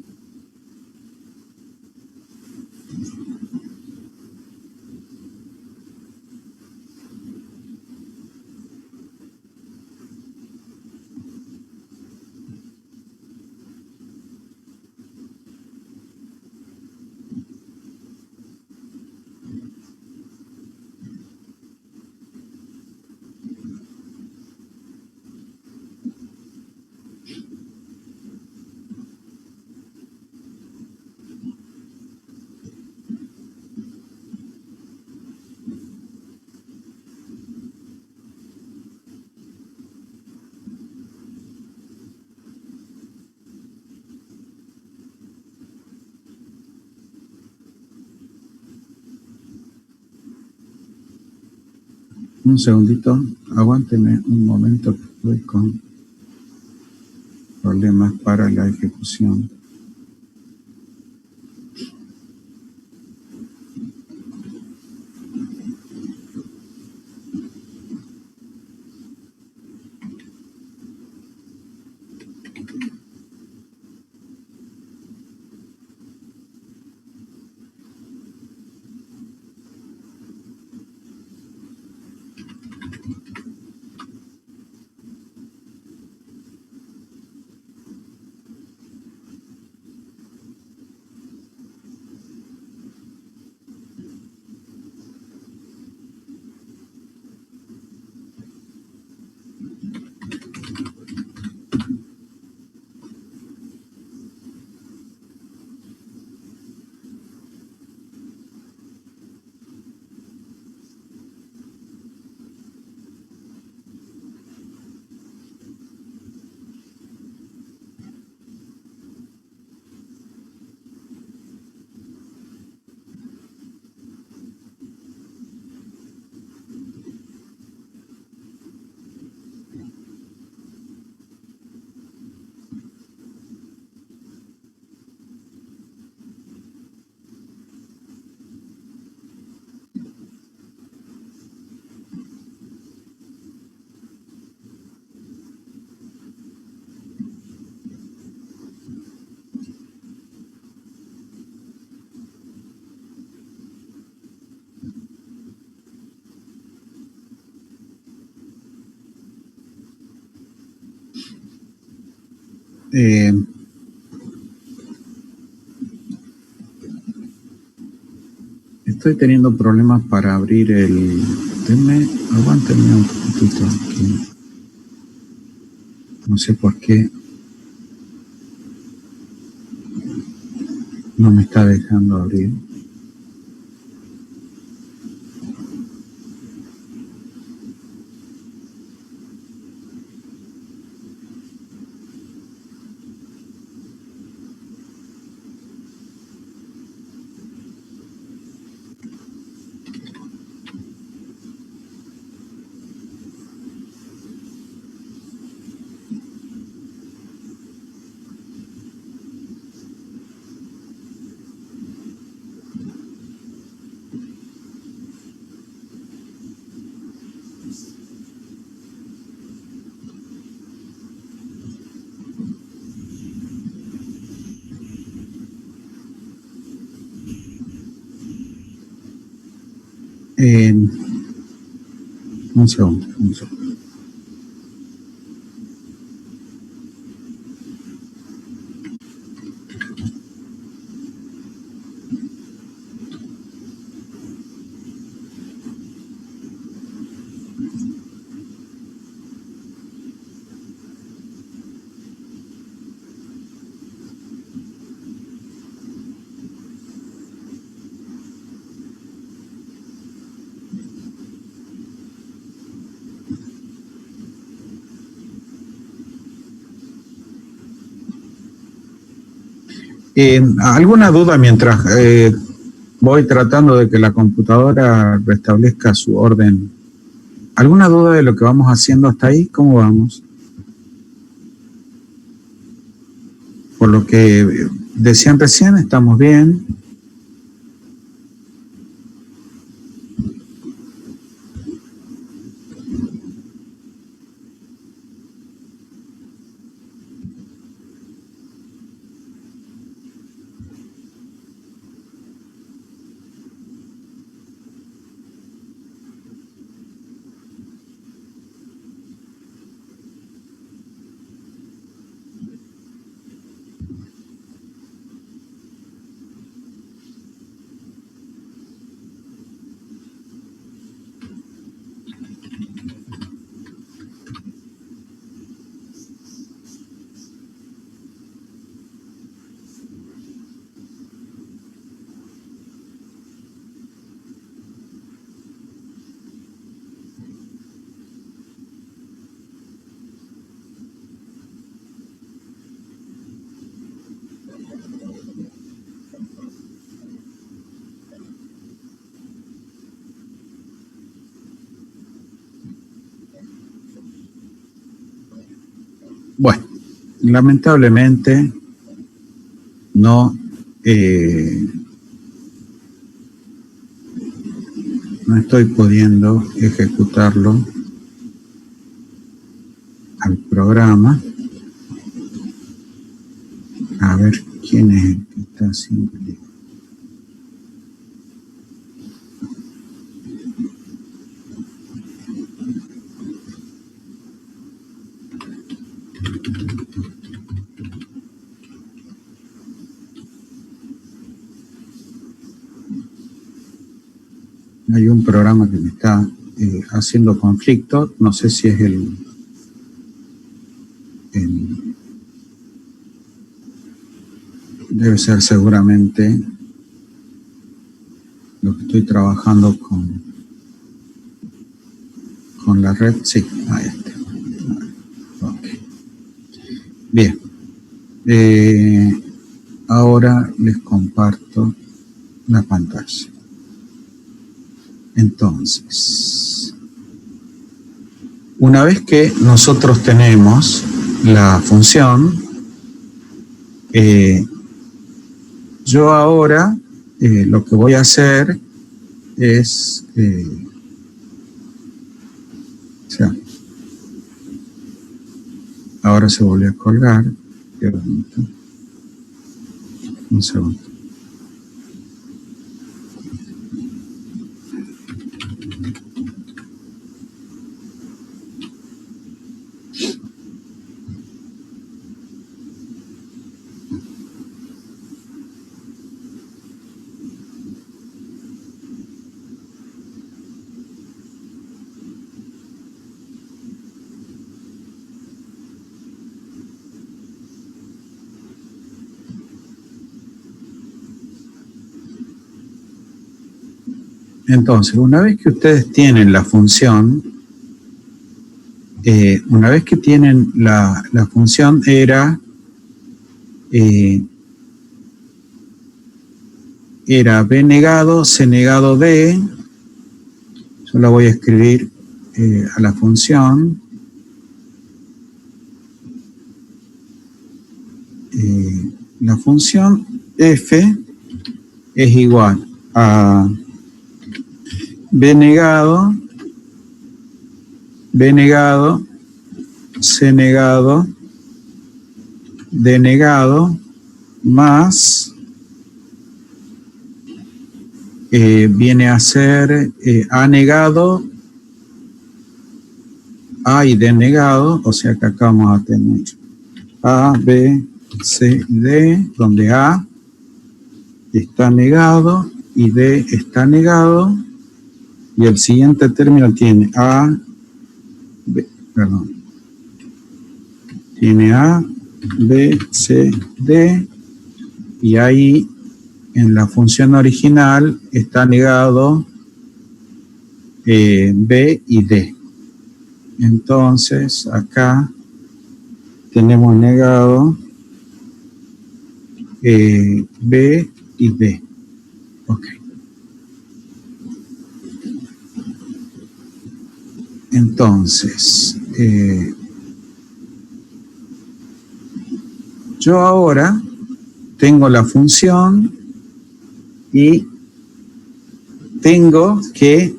Un segundito, aguánteme un momento que estoy con problemas para la ejecución. Estoy teniendo problemas para abrir el... Aguántenme un poquitito aquí. No sé por qué no me está dejando abrir. Un segundo. ¿Alguna duda mientras voy tratando de que la computadora restablezca su orden? ¿Alguna duda de lo que vamos haciendo hasta ahí? ¿Cómo vamos? Por lo que decían recién, estamos bien. Bueno, lamentablemente no estoy pudiendo ejecutarlo al programa. A ver quién es el que está haciendo. Hay un programa que me está haciendo conflicto, no sé si es debe ser seguramente lo que estoy trabajando con la red. Sí, ahí está. Okay. Bien, ahora les comparto la pantalla. Entonces, una vez que nosotros tenemos la función, yo ahora lo que voy a hacer es, ahora se volvió a colgar. Qué bonito. Un segundo. Entonces, una vez que ustedes tienen la función, una vez que tienen la función era B negado, C negado D, yo la voy a escribir a la función, la función f es igual a B negado, C negado, D negado, más viene a ser A negado, A y D negado, o sea que acá vamos a tener A, B, C, D, donde A está negado y D está negado, y el siguiente término tiene A, B, perdón, tiene A, B, C, D, y ahí en la función original está negado B y D. Entonces acá tenemos negado B y D. Ok. Entonces, yo ahora tengo la función y tengo que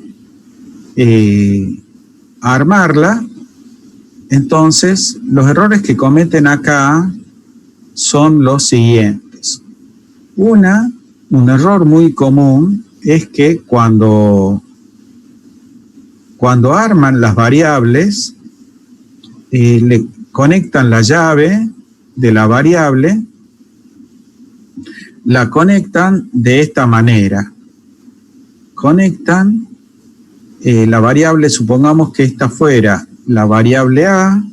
armarla. Entonces, los errores que cometen acá son los siguientes. Un error muy común es que cuando arman las variables, le conectan la llave de la variable, la conectan de esta manera. Conectan la variable, supongamos que esta fuera la variable A,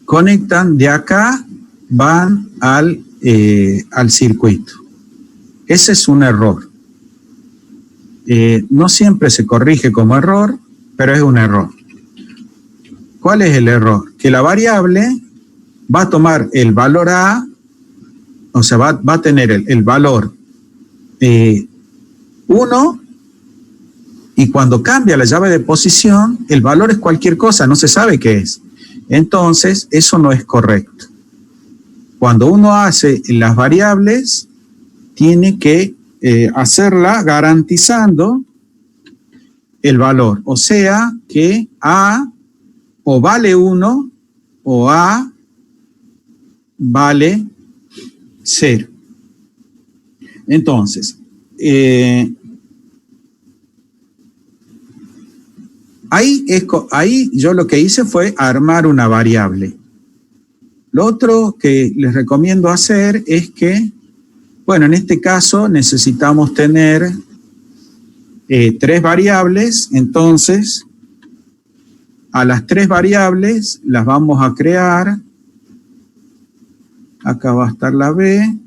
conectan de acá, van al circuito. Ese es un error. No siempre se corrige como error, pero es un error. ¿Cuál es el error? Que la variable va a tomar el valor A, o sea, va a tener el valor 1, y cuando cambia la llave de posición, el valor es cualquier cosa, no se sabe qué es. Entonces, eso no es correcto. Cuando uno hace las variables, tiene que hacerla garantizando el valor. O sea, que A o vale 1 o A vale 0. Entonces, ahí yo lo que hice fue armar una variable. Lo otro que les recomiendo hacer es que, bueno, en este caso necesitamos tener 3 variables, entonces a las 3 variables las vamos a crear. Acá va a estar la B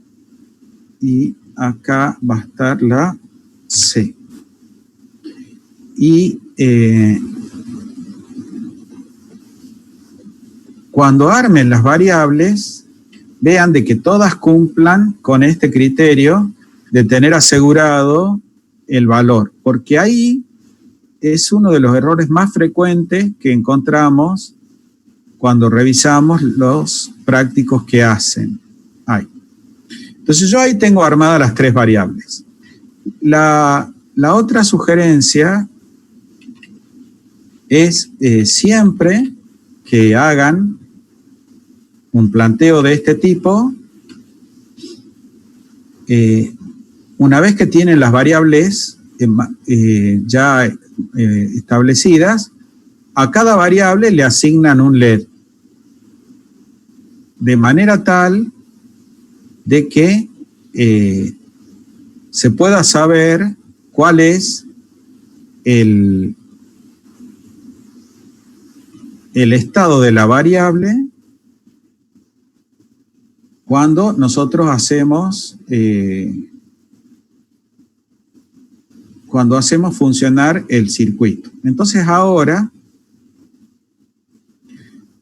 y acá va a estar la C. Y cuando armen las variables, vean de que todas cumplan con este criterio de tener asegurado el valor, porque ahí es uno de los errores más frecuentes que encontramos cuando revisamos los prácticos que hacen. Ahí. Entonces yo ahí tengo armadas las 3 variables. La otra sugerencia es siempre que hagan un planteo de este tipo, una vez que tienen las variables ya establecidas, a cada variable le asignan un LED, de manera tal de que se pueda saber cuál es el estado de la variable cuando nosotros hacemos funcionar el circuito. Entonces ahora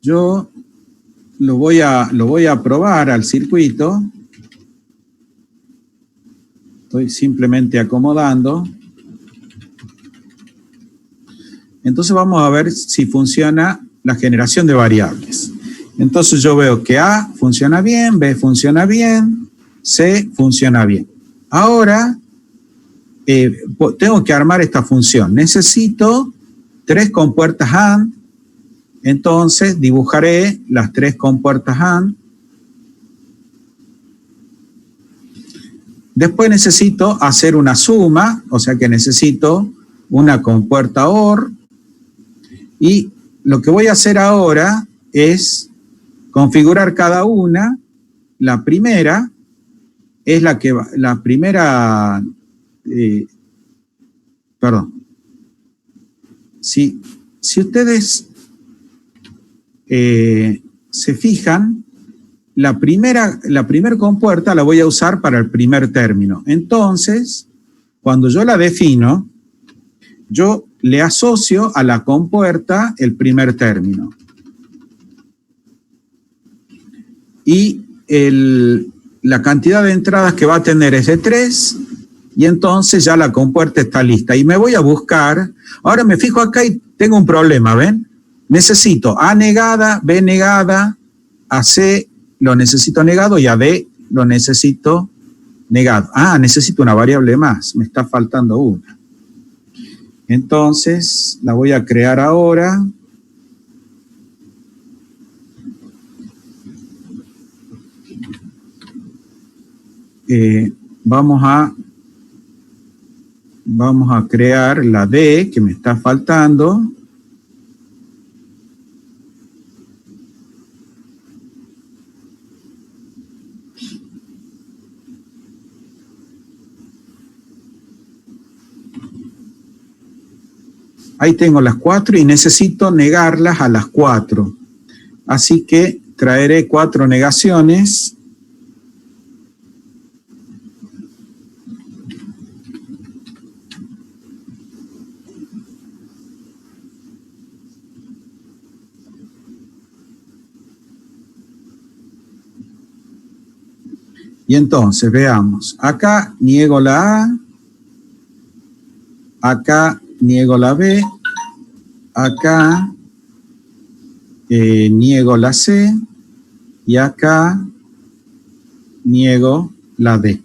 yo lo voy a probar al circuito. Estoy simplemente acomodando. Entonces vamos a ver si funciona la generación de variables. Entonces yo veo que A funciona bien, B funciona bien, C funciona bien. Ahora tengo que armar esta función. Necesito 3 compuertas AND. Entonces dibujaré las 3 compuertas AND. Después necesito hacer una suma, o sea que necesito una compuerta OR. Y lo que voy a hacer ahora es configurar cada una. La primera es la que va, la primera, perdón. Si ustedes se fijan, la primera compuerta la voy a usar para el primer término. Entonces, cuando yo la defino, yo le asocio a la compuerta el primer término. Y la cantidad de entradas que va a tener es de 3, y entonces ya la compuerta está lista. Y me voy a buscar, ahora me fijo acá y tengo un problema, ¿ven? Necesito A negada, B negada, a C lo necesito negado y a D lo necesito negado. Ah, necesito una variable más, me está faltando una. Entonces, la voy a crear ahora. Vamos a crear la D que me está faltando. Ahí tengo las 4 y necesito negarlas a las 4. Así que traeré 4 negaciones. Y entonces, veamos. Acá niego la A. Acá niego la B, acá niego la C y acá niego la D.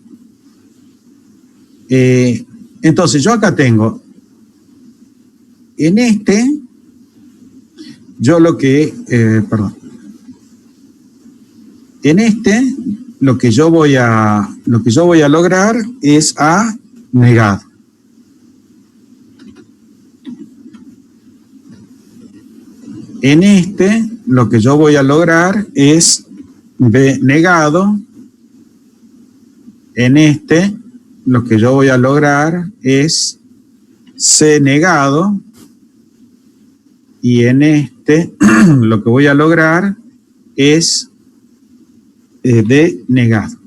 Entonces yo acá tengo, en este, yo lo que, en este, lo que yo voy a lograr es A negado. En este, lo que yo voy a lograr es B negado. En este, lo que yo voy a lograr es C negado. Y en este, lo que voy a lograr es D negado.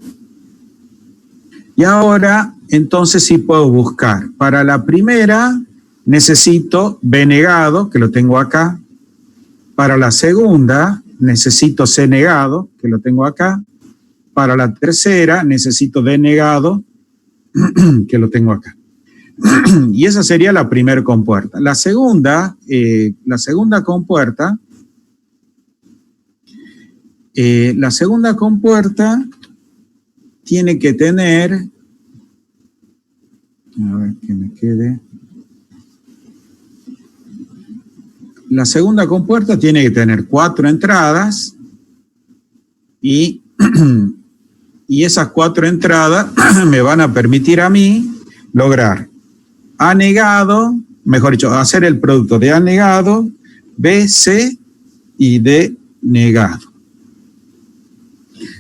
Y ahora, entonces sí puedo buscar. Para la primera, necesito B negado, que lo tengo acá. Para la segunda, necesito C negado, que lo tengo acá. Para la tercera, necesito D negado, que lo tengo acá. Y esa sería la primera compuerta. La segunda compuerta tiene que tener, a ver que me quede. La segunda compuerta tiene que tener 4 entradas y esas 4 entradas me van a permitir a mí lograr A negado, mejor dicho, hacer el producto de A negado, B, C y D negado.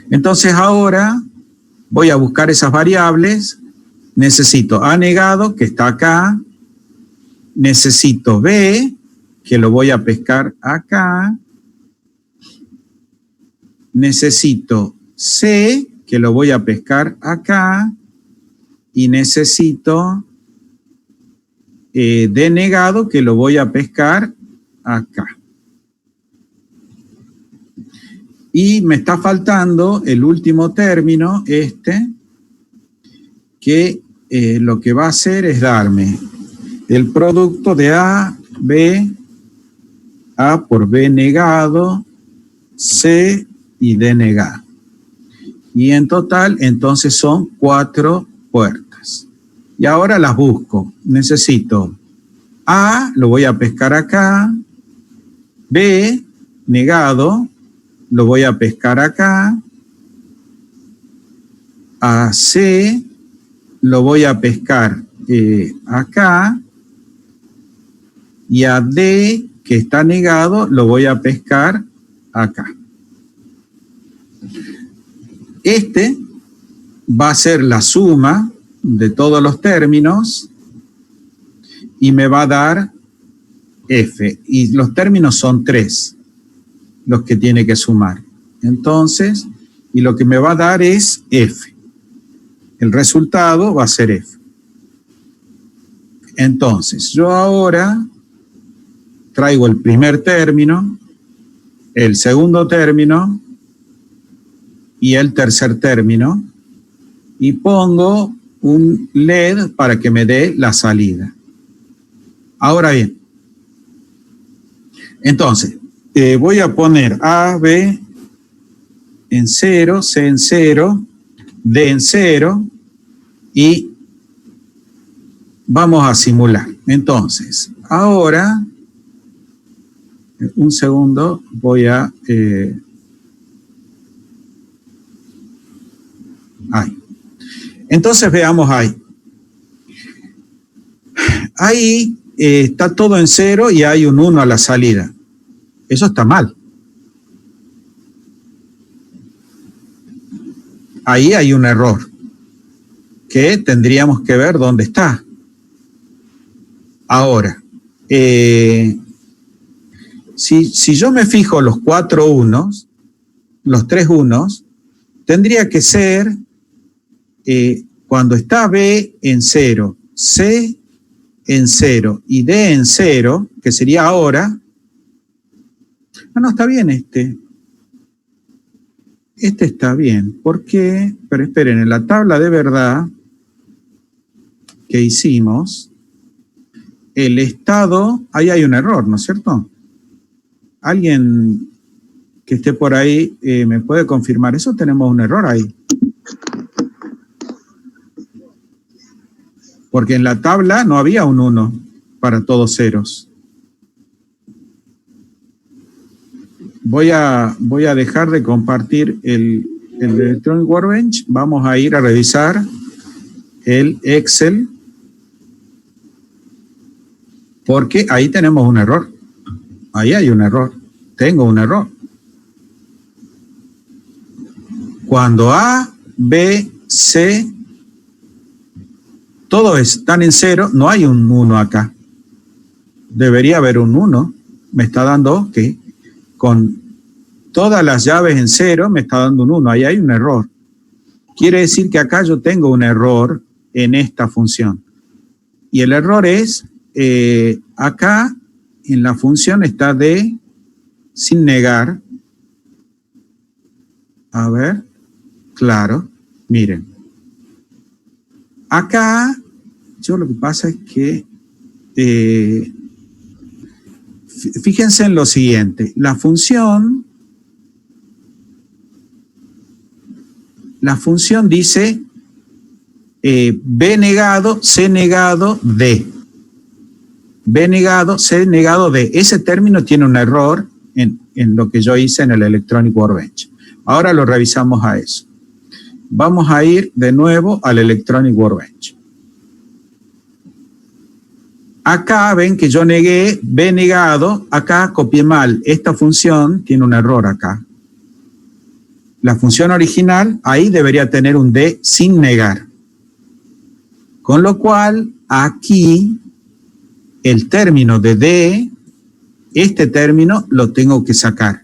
Entonces ahora voy a buscar esas variables. Necesito A negado, que está acá. Necesito B, que lo voy a pescar acá. Necesito C, que lo voy a pescar acá. Y necesito D negado, que lo voy a pescar acá. Y me está faltando el último término, que lo que va a hacer es darme el producto de A, B, A por B negado, C y D negado. Y en total, entonces son 4 puertas. Y ahora las busco. Necesito A, lo voy a pescar acá. B, negado, lo voy a pescar acá. A C, lo voy a pescar acá, y a D, que está negado, lo voy a pescar acá. Este va a ser la suma de todos los términos y me va a dar F. Y los términos son 3 los que tiene que sumar. Entonces, y lo que me va a dar es F. El resultado va a ser F. Entonces, yo ahora traigo el primer término, el segundo término y el tercer término y pongo un LED para que me dé la salida. Ahora bien, entonces, voy a poner A, B en 0, C en 0, D en 0 y vamos a simular. Entonces, ahora, un segundo, voy a... ahí. Entonces veamos ahí. Ahí está todo en 0 y hay un 1 a la salida. Eso está mal. Ahí hay un error que tendríamos que ver dónde está. Ahora, si yo me fijo los 4 unos, los 3 unos, tendría que ser cuando está B en 0, C en 0 y D en 0, que sería ahora. No, está bien este. Este está bien. ¿Por qué? Pero esperen, en la tabla de verdad que hicimos, el estado, ahí hay un error, ¿no es cierto? ¿Alguien que esté por ahí me puede confirmar eso? Tenemos un error ahí. Porque en la tabla no había un 1 para todos ceros. Voy a dejar de compartir el Electronic Workbench. Vamos a ir a revisar el Excel. Porque ahí tenemos un error. Ahí hay un error. Tengo un error. Cuando A, B, C, todos están en 0, no hay un 1 acá. Debería haber un 1. Me está dando que con todas las llaves en 0 me está dando un 1. Ahí hay un error. Quiere decir que acá yo tengo un error en esta función. Y el error es, acá en la función está D sin negar. A ver, claro, miren. Acá, yo lo que pasa es que, fíjense en lo siguiente, la función dice B negado, C negado, D. B negado, C negado, D. Ese término tiene un error en lo que yo hice en el Electronic Workbench. Ahora lo revisamos a eso. Vamos a ir de nuevo al Electronic Workbench. Acá ven que yo negué B negado, acá copié mal. Esta función tiene un error acá. La función original, ahí debería tener un D sin negar. Con lo cual, aquí, el término de D, este término lo tengo que sacar.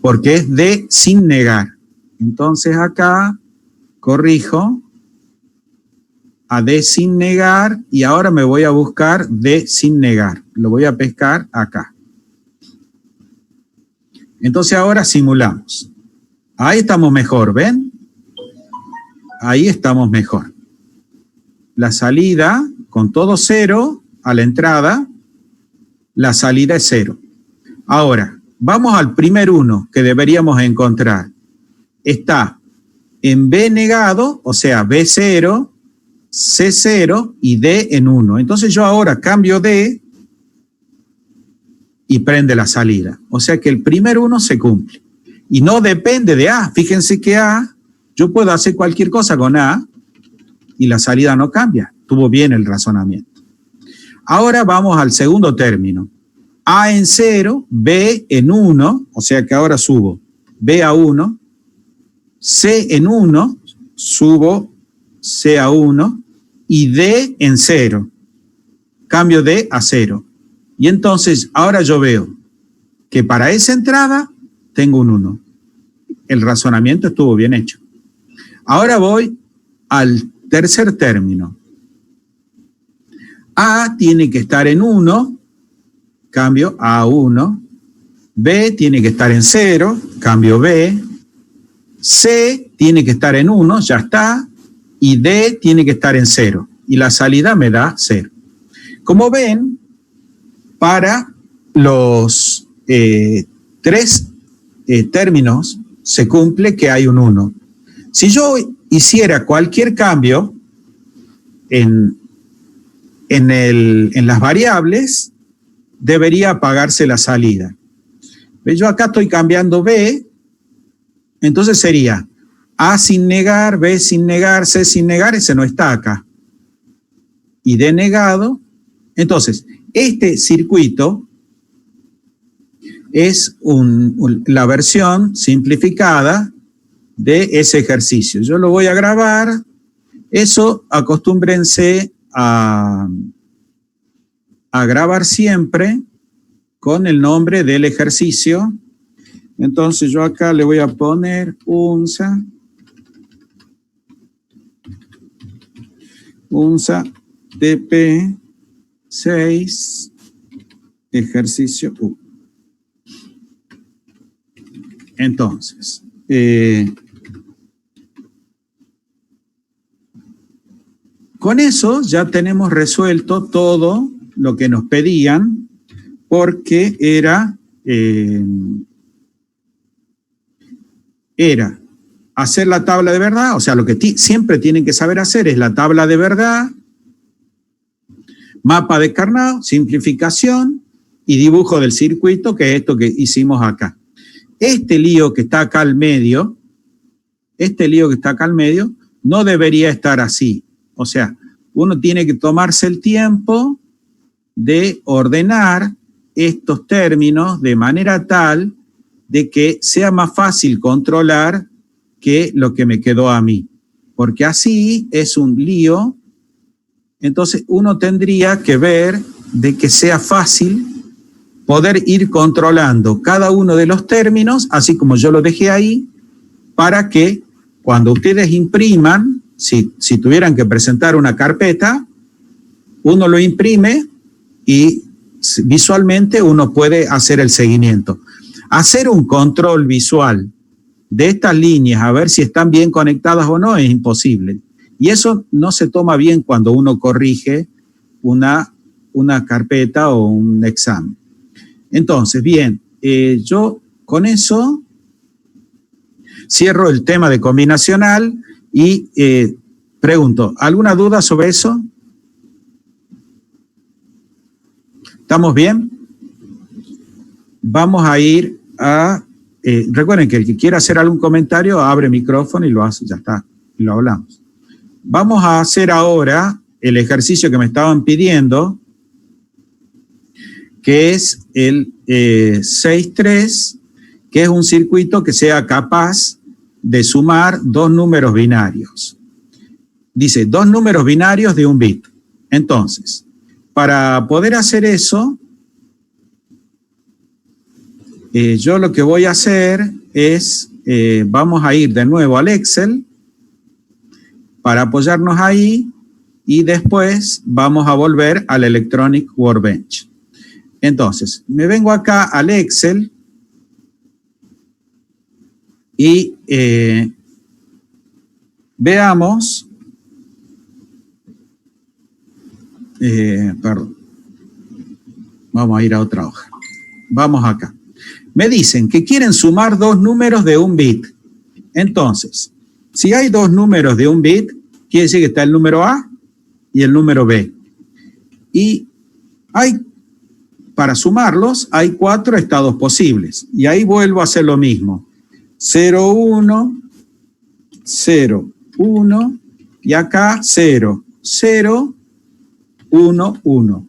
Porque es D sin negar. Entonces acá corrijo a D sin negar y ahora me voy a buscar D sin negar. Lo voy a pescar acá. Entonces ahora simulamos. Ahí estamos mejor, ¿ven? Ahí estamos mejor. La salida con todo 0 a la entrada, la salida es 0. Ahora, vamos al primer 1 que deberíamos encontrar. Está en B negado, o sea, B0, C0 y D en 1. Entonces yo ahora cambio D y prende la salida. O sea que el primer 1 se cumple. Y no depende de A. Fíjense que A, yo puedo hacer cualquier cosa con A y la salida no cambia. Estuvo bien el razonamiento. Ahora vamos al segundo término. A en 0, B en 1, o sea que ahora subo B a 1, C en 1, subo C a 1, y D en 0. Cambio D a 0. Y entonces ahora yo veo que para esa entrada tengo un 1. El razonamiento estuvo bien hecho. Ahora voy al tercer término. A tiene que estar en 1, cambio A a 1. B tiene que estar en 0, cambio B. C tiene que estar en 1, ya está. Y D tiene que estar en 0. Y la salida me da 0. Como ven, para los tres términos se cumple que hay un 1. Si yo hiciera cualquier cambio en las variables, debería apagarse la salida. Yo acá estoy cambiando B, entonces sería A sin negar, B sin negar, C sin negar, ese no está acá. Y D negado. Entonces, este circuito es la versión simplificada de ese ejercicio. Yo lo voy a grabar. Eso acostúmbrense a grabar siempre con el nombre del ejercicio. Entonces yo acá le voy a poner UNSA TP 6 ejercicio 1. Entonces, con eso ya tenemos resuelto todo lo que nos pedían, porque era hacer la tabla de verdad, o sea, lo que siempre tienen que saber hacer es la tabla de verdad, mapa de Carnot, simplificación y dibujo del circuito, que es esto que hicimos acá. Este lío que está acá al medio, no debería estar así. O sea, uno tiene que tomarse el tiempo de ordenar estos términos de manera tal de que sea más fácil controlar que lo que me quedó a mí. Porque así es un lío. Entonces uno tendría que ver de que sea fácil poder ir controlando cada uno de los términos, así como yo lo dejé ahí, para que cuando ustedes impriman, si tuvieran que presentar una carpeta, uno lo imprime y visualmente uno puede hacer el seguimiento. Hacer un control visual de estas líneas, a ver si están bien conectadas o no, es imposible. Y eso no se toma bien cuando uno corrige una carpeta o un examen. Entonces, bien, yo con eso cierro el tema de combinacional y pregunto, ¿alguna duda sobre eso? ¿Estamos bien? Vamos a ir a... recuerden que el que quiera hacer algún comentario abre micrófono y lo hace, ya está, y lo hablamos. Vamos a hacer ahora el ejercicio que me estaban pidiendo, que es el 6.3, que es un circuito que sea capaz de sumar dos números binarios. Dice, dos números binarios de un bit. Entonces, para poder hacer eso, yo lo que voy a hacer es, vamos a ir de nuevo al Excel para apoyarnos ahí y después vamos a volver al Electronic Workbench. Entonces, me vengo acá al Excel y veamos, perdón, vamos a ir a otra hoja. Vamos acá. Me dicen que quieren sumar dos números de un bit. Entonces, si hay dos números de un bit, quiere decir que está el número A y el número B. Y para sumarlos, hay 4 estados posibles. Y ahí vuelvo a hacer lo mismo. 0, 1, 0, 1 Y acá 0, 0, 1, 1.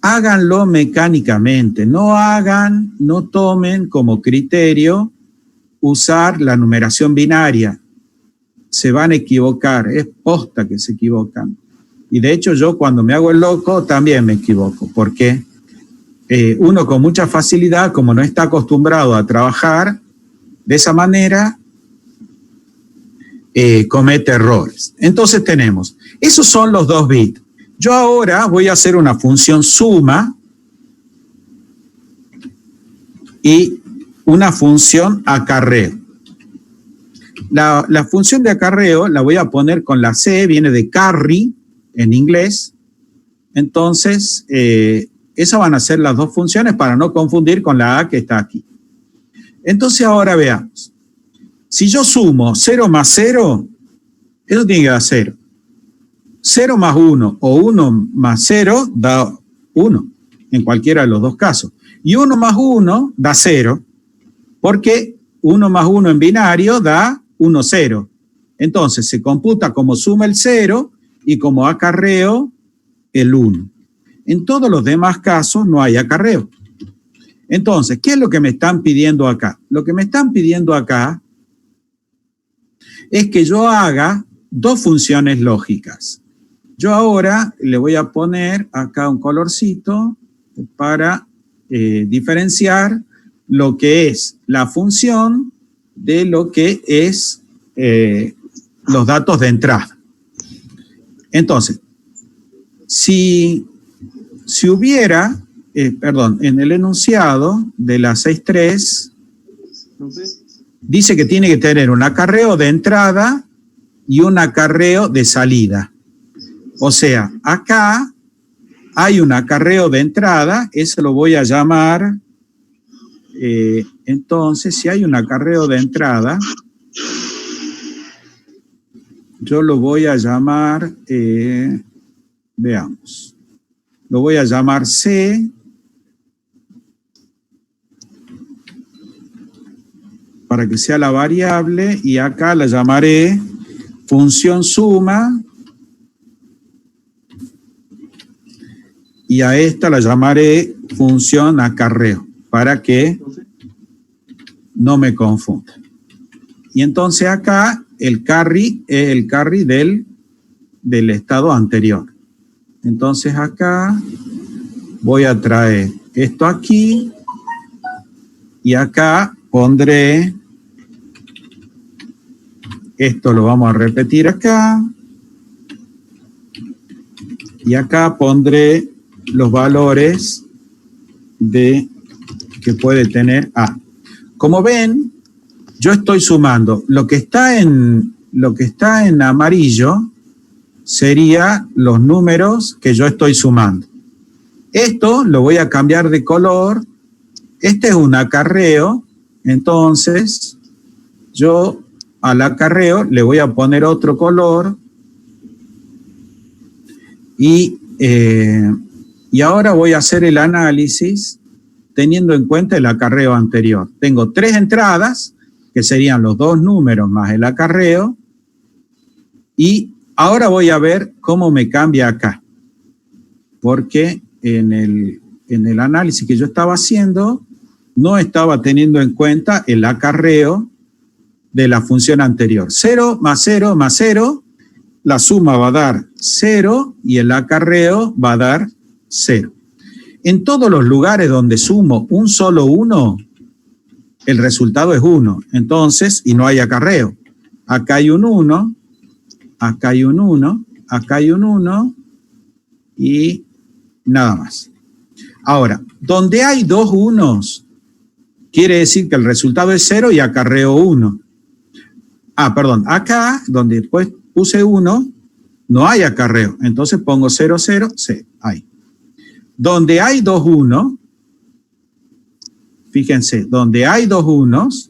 Háganlo mecánicamente, no tomen como criterio usar la numeración binaria. Se van a equivocar, es posta que se equivocan. Y de hecho yo cuando me hago el loco también me equivoco, porque uno con mucha facilidad, como no está acostumbrado a trabajar de esa manera, comete errores. Entonces tenemos, esos son los 2 bits. Yo ahora voy a hacer una función suma y una función acarreo. La función de acarreo la voy a poner con la C, viene de carry en inglés. Entonces, esas van a ser las 2 funciones para no confundir con la A que está aquí. Entonces ahora veamos. Si yo sumo 0 más 0, eso tiene que dar 0. 0 más 1 o 1 más 0 da 1, en cualquiera de los 2 casos. Y 1 más 1 da 0, porque 1 más 1 en binario da 1, 0. Entonces se computa como suma el 0 y como acarreo el 1. En todos los demás casos no hay acarreo. Entonces, ¿qué es lo que me están pidiendo acá? Lo que me están pidiendo acá es que yo haga 2 funciones lógicas. Yo ahora le voy a poner acá un colorcito para diferenciar lo que es la función de lo que es los datos de entrada. Entonces, si hubiera, en el enunciado de la 6.3, dice que tiene que tener un acarreo de entrada y un acarreo de salida. O sea, acá hay un acarreo de entrada, ese lo voy a llamar, entonces, si hay un acarreo de entrada, yo lo voy a llamar, veamos, lo voy a llamar C, para que sea la variable, y acá la llamaré función suma, y a esta la llamaré función acarreo, para que no me confunda. Y entonces acá el carry es el carry del estado anterior. Entonces acá voy a traer esto aquí y acá pondré, esto lo vamos a repetir acá, y acá pondré los valores que puede tener A. Como ven, yo estoy sumando. Lo que está en amarillo sería los números que yo estoy sumando. Esto lo voy a cambiar de color. Este es un acarreo. Entonces, yo al acarreo le voy a poner otro color. Y ahora voy a hacer el análisis teniendo en cuenta el acarreo anterior. Tengo 3 entradas, que serían los 2 números más el acarreo, y ahora voy a ver cómo me cambia acá, porque en el análisis que yo estaba haciendo, no estaba teniendo en cuenta el acarreo de la función anterior. 0 más 0 más 0, la suma va a dar 0 y el acarreo va a dar 0. En todos los lugares donde sumo un solo 1, el resultado es 1. Entonces, y no hay acarreo. Acá hay un 1, acá hay un 1, acá hay un 1 y nada más. Ahora, donde hay 2 unos, quiere decir que el resultado es 0 y acarreo 1. Acá, donde después puse 1, no hay acarreo. Entonces pongo 0, 0, 0. Ahí. Donde hay 2 unos, fíjense, donde hay 2 unos,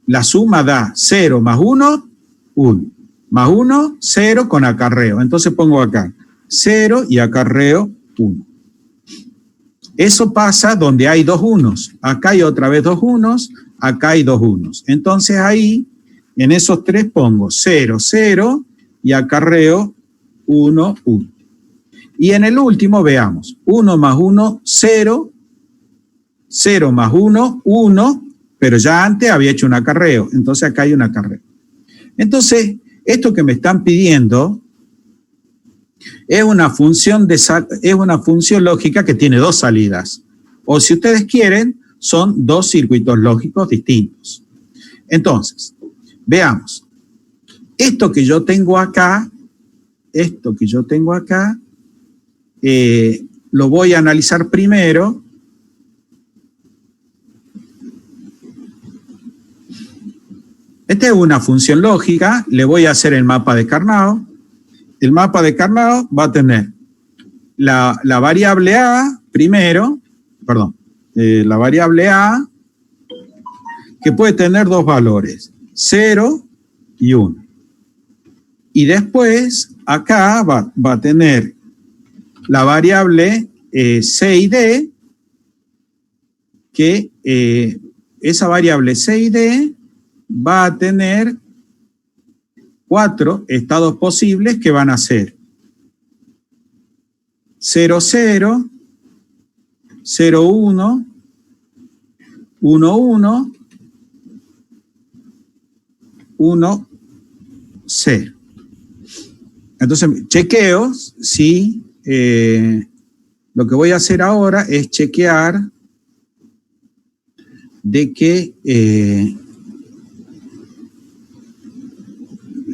la suma da 0 más 1, 1. Más 1, 0 con acarreo. Entonces pongo acá 0 y acarreo 1. Eso pasa donde hay 2 unos. Acá hay otra vez 2 unos, acá hay 2 unos. Entonces ahí, en esos 3 pongo 0, 0 y acarreo 1, 1. Y en el último veamos, 1 más 1, 0, 0 más 1, 1, pero ya antes había hecho un acarreo, entonces acá hay un acarreo. Entonces, esto que me están pidiendo es una función lógica que tiene dos salidas. O si ustedes quieren, son dos circuitos lógicos distintos. Entonces, veamos. Esto que yo tengo acá, lo voy a analizar primero. Esta es una función lógica, le voy a hacer el mapa de Carnot. El mapa de Carnot va a tener la variable A primero, la variable A que puede tener dos valores, 0 y 1. Y después acá va a tener la variable C y D, que esa variable C y D va a tener 4 estados posibles que van a ser 0, 0, 0, 1, 1, 1, 1, 0. Entonces, chequeo si lo que voy a hacer ahora es chequear de que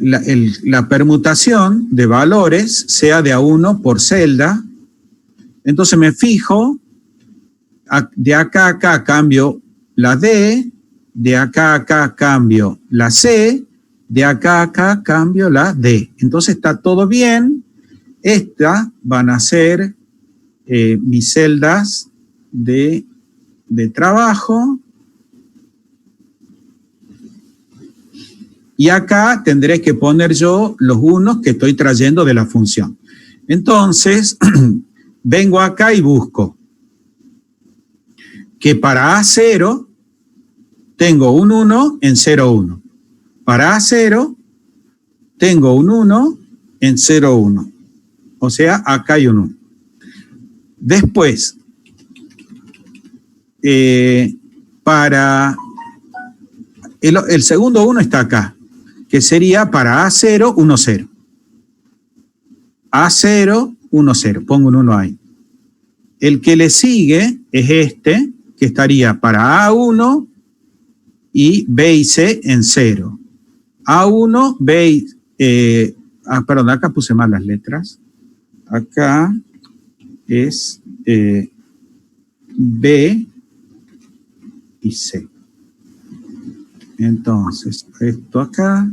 la permutación de valores sea de a 1 por celda. Entonces me fijo, de acá a acá cambio la D, de acá a acá cambio la C, de acá a acá cambio la D. Entonces está todo bien. Estas van a ser mis celdas de trabajo. Y acá tendré que poner yo los unos que estoy trayendo de la función. Entonces, vengo acá y busco que para A0 tengo un 1 en 0, 1. Para A0 tengo un 1 en 0, 1. O sea, acá hay un 1. Después, para el segundo 1 está acá, que sería para A0, 1, 0. A0, 1, 0. Pongo un 1 ahí. El que le sigue es este, que estaría para A1 y B y C en 0. A1, B y... perdón, acá puse mal las letras. Acá es B y C. Entonces, esto acá,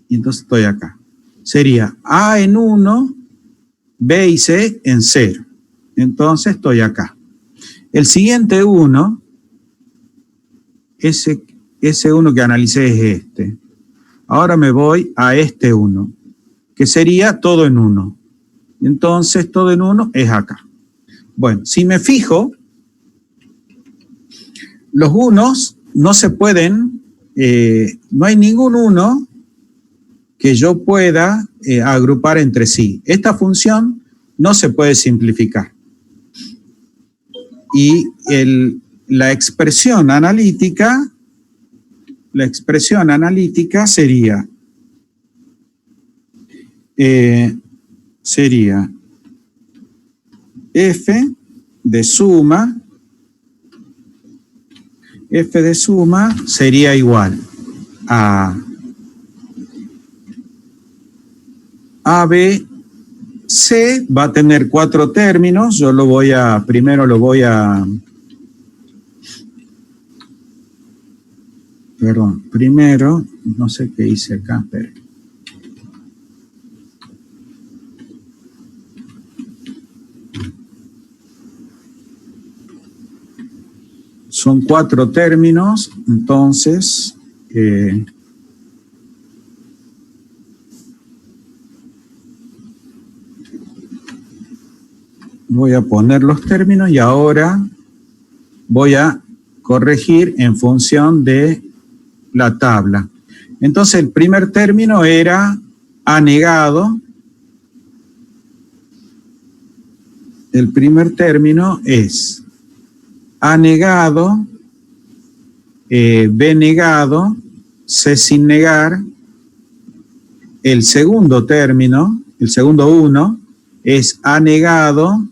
y entonces estoy acá. Sería A en 1, B y C en 0. Entonces estoy acá. El siguiente 1, ese 1 que analicé es este. Ahora me voy a este 1, que sería todo en 1. Entonces todo en 1 es acá. Bueno, si me fijo, los unos no se pueden, no hay ningún 1 que yo pueda agrupar entre sí. Esta función no se puede simplificar. Y la expresión analítica sería f de suma sería igual a AB, C va a tener 4 términos. Yo primero lo voy a primero, no sé qué hice acá, pero son 4 términos, entonces voy a poner los términos y ahora voy a corregir en función de la tabla. Entonces el primer término era A negado. El primer término es A negado, B negado, C sin negar. El segundo término, el segundo 1, es A negado,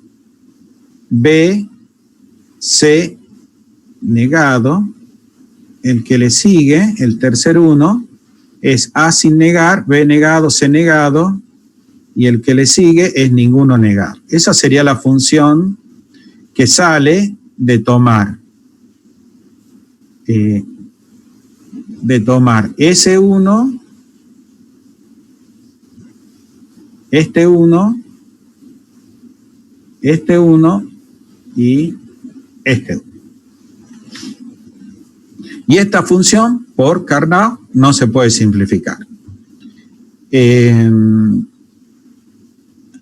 B, C negado. El que le sigue, el tercer 1, es A sin negar, B negado, C negado. Y el que le sigue es ninguno negado. Esa sería la función que sale de tomar. S1, este 1 y este 1. Y esta función, por Carnot, no se puede simplificar.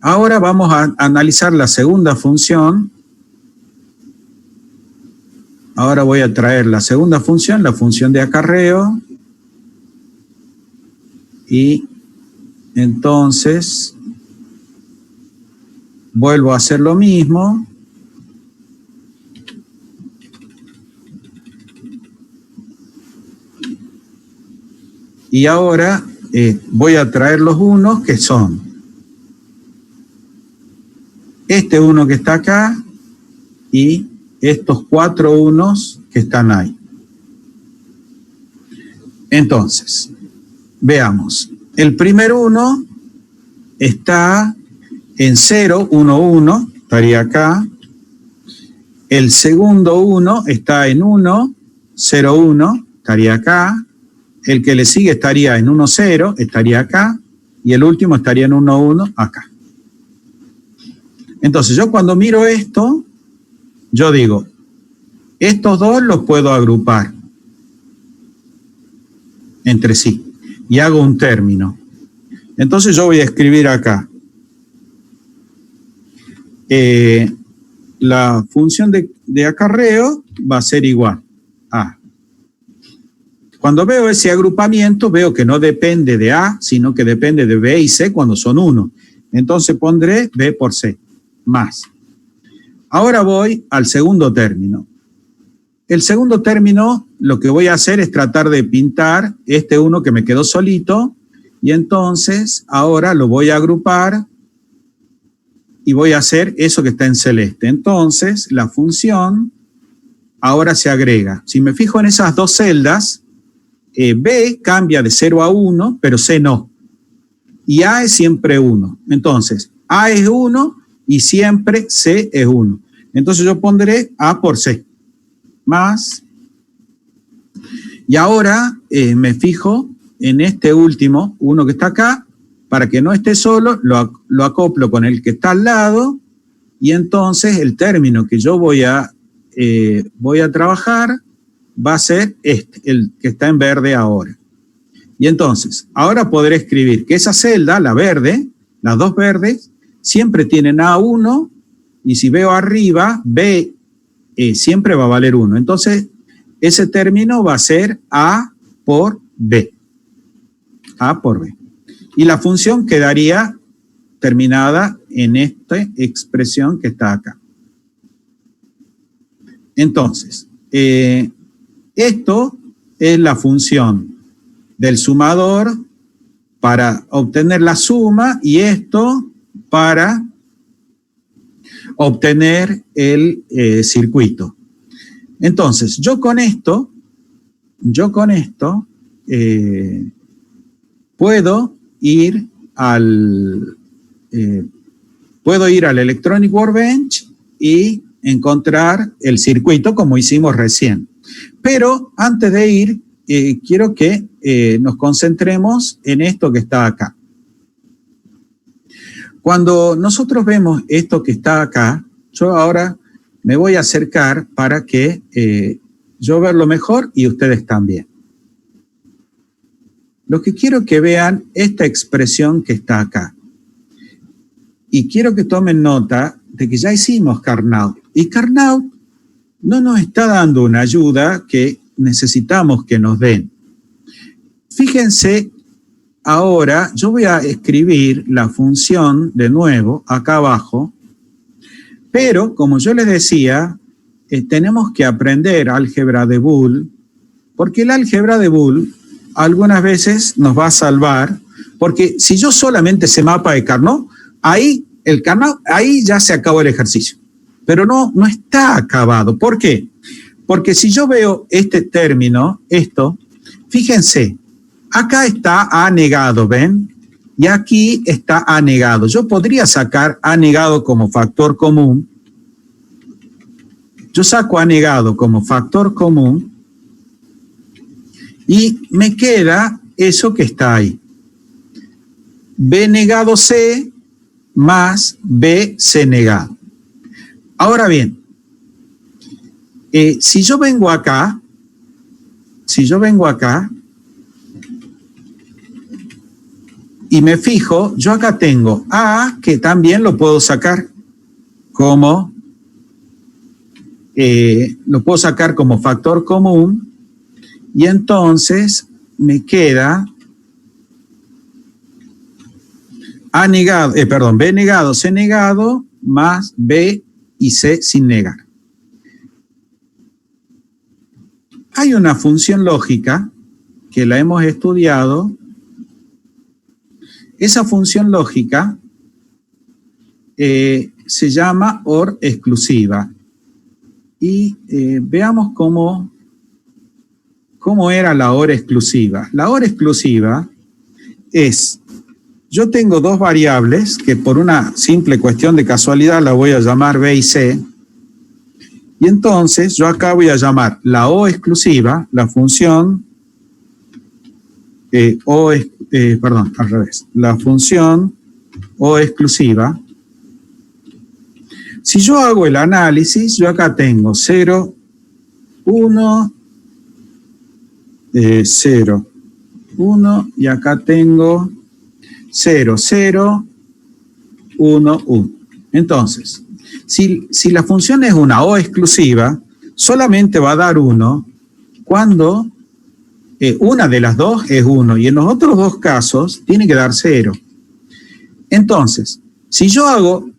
Ahora vamos a analizar la segunda función. Ahora voy a traer la segunda función, la función de acarreo. Y entonces vuelvo a hacer lo mismo. Y ahora voy a traer los unos que son este 1 que está acá y estos 4 unos que están ahí. Entonces, veamos. El primer 1 está en 0, 1, 1, estaría acá. El segundo 1 está en 1, 0, 1, estaría acá. El que le sigue estaría en 1, 0, estaría acá. Y el último estaría en 1, 1, acá. Entonces, yo cuando miro esto, yo digo, estos dos los puedo agrupar entre sí y hago un término. Entonces yo voy a escribir acá. La función de acarreo va a ser igual a. Cuando veo ese agrupamiento, veo que no depende de A, sino que depende de B y C cuando son 1. Entonces pondré B por C. Más. Ahora voy al segundo término. El segundo término, lo que voy a hacer es tratar de pintar este 1 que me quedó solito, y entonces ahora lo voy a agrupar y voy a hacer eso que está en celeste. Entonces, la función ahora se agrega. Si me fijo en esas dos celdas, B cambia de 0 a 1, pero C no. Y A es siempre 1. Entonces, A es 1 y siempre C es 1. Entonces yo pondré A por C. Más. Y ahora me fijo en este último, 1 que está acá, para que no esté solo, lo acoplo con el que está al lado, y entonces el término que yo voy a trabajar va a ser este, el que está en verde ahora. Y entonces, ahora podré escribir que esa celda, la verde, las dos verdes, siempre tienen A1, y si veo arriba, B siempre va a valer 1. Entonces, ese término va a ser A por B. A por B. Y la función quedaría terminada en esta expresión que está acá. Entonces, esto es la función del sumador para obtener la suma y esto para obtener el circuito. Entonces, yo con esto puedo ir al Electronic Workbench y encontrar el circuito como hicimos recién. Pero antes de ir, quiero que nos concentremos en esto que está acá. Cuando nosotros vemos esto que está acá, yo ahora me voy a acercar para que yo verlo mejor y ustedes también. Lo que quiero que vean esta expresión que está acá. Y quiero que tomen nota de que ya hicimos Carnot. Y Carnot no nos está dando una ayuda que necesitamos que nos den. Fíjense ahora yo voy a escribir la función de nuevo acá abajo, pero como yo les decía, tenemos que aprender álgebra de Boole, porque el álgebra de Boole algunas veces nos va a salvar, porque si yo solamente sé mapa de Carnot, ahí ya se acabó el ejercicio, pero no está acabado. ¿Por qué? Porque si yo veo este término, esto, fíjense, acá está A negado, ¿ven? Y aquí está A negado. Yo podría sacar A negado como factor común. Yo saco A negado como factor común y me queda eso que está ahí. B negado C más B C negado. Ahora bien, si yo vengo acá y me fijo, yo acá tengo A, que también lo puedo sacar como factor común, y entonces me queda B negado, C negado, más B y C sin negar. Hay una función lógica que la hemos estudiado. Esa función lógica se llama OR exclusiva. Y veamos cómo era la OR exclusiva. La OR exclusiva es, yo tengo dos variables que por una simple cuestión de casualidad la voy a llamar B y C. Y entonces yo acá voy a llamar la O exclusiva, la función la función O exclusiva. Si yo hago el análisis, yo acá tengo 0, 1, 0, 1, y acá tengo 0, 0, 1, 1. Entonces, si la función es una O exclusiva, solamente va a dar 1 cuando una de las dos es 1, y en los otros dos casos tiene que dar 0. Entonces, si yo hago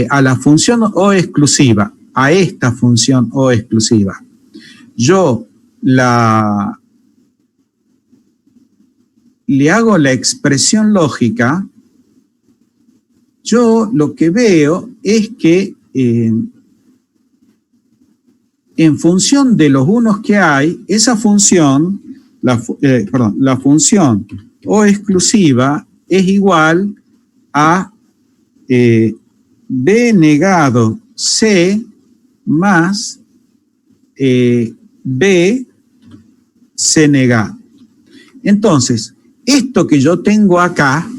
a la función O exclusiva, a esta función O exclusiva, yo le hago la expresión lógica, yo lo que veo es que en función de los unos que hay, esa función, la función O exclusiva es igual a B negado C más B C negado. Entonces, esto que yo tengo acá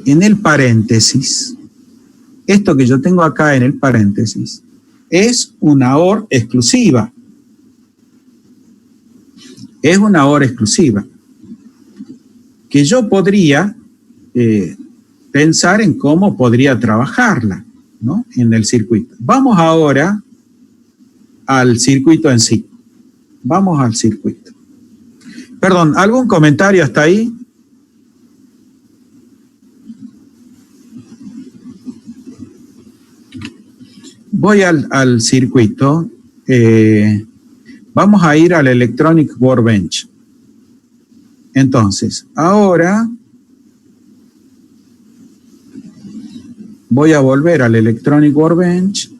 en el paréntesis, es una OR exclusiva. Es una OR exclusiva. Que yo podría pensar en cómo podría trabajarla, ¿no? En el circuito. Vamos ahora al circuito en sí. Vamos al circuito. Perdón, ¿algún comentario hasta ahí? Voy al circuito. Vamos a ir al Electronic Workbench. Entonces, ahora voy a volver al Electronic Workbench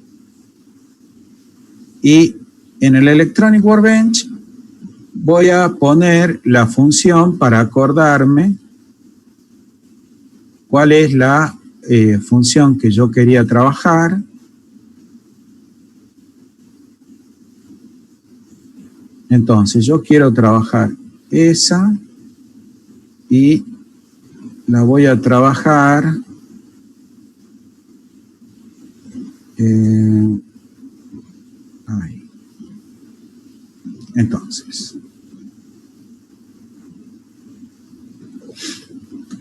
y en el Electronic Workbench voy a poner la función para acordarme cuál es la función que yo quería trabajar. Entonces, yo quiero trabajar esa y la voy a trabajar ahí. Entonces,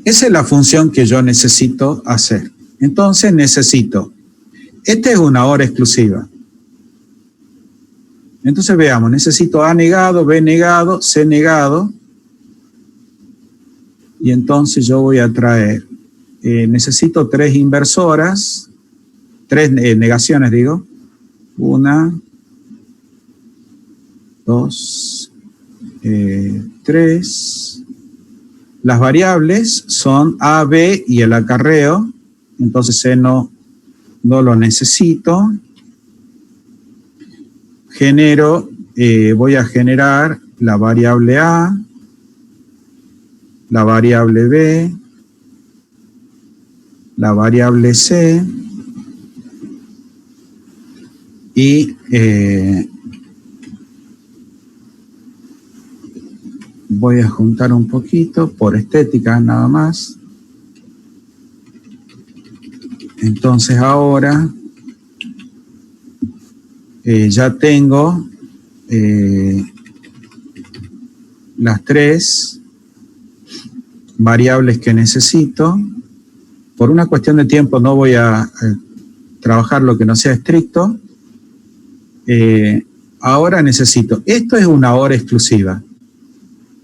esa es la función que yo necesito hacer. Entonces necesito, esta es una OR exclusiva. Entonces veamos, necesito A negado, B negado, C negado. Y entonces yo voy a traer, necesito 3 inversoras, 3 negaciones, digo. 1, 2, 3. Las variables son A, B y el acarreo, entonces C no lo necesito. Voy a generar la variable A, la variable B, la variable C y voy a juntar un poquito por estética nada más. Entonces ahora ya tengo las 3 variables que necesito. Por una cuestión de tiempo no voy a trabajar lo que no sea estricto. Ahora necesito, esto es una hora exclusiva.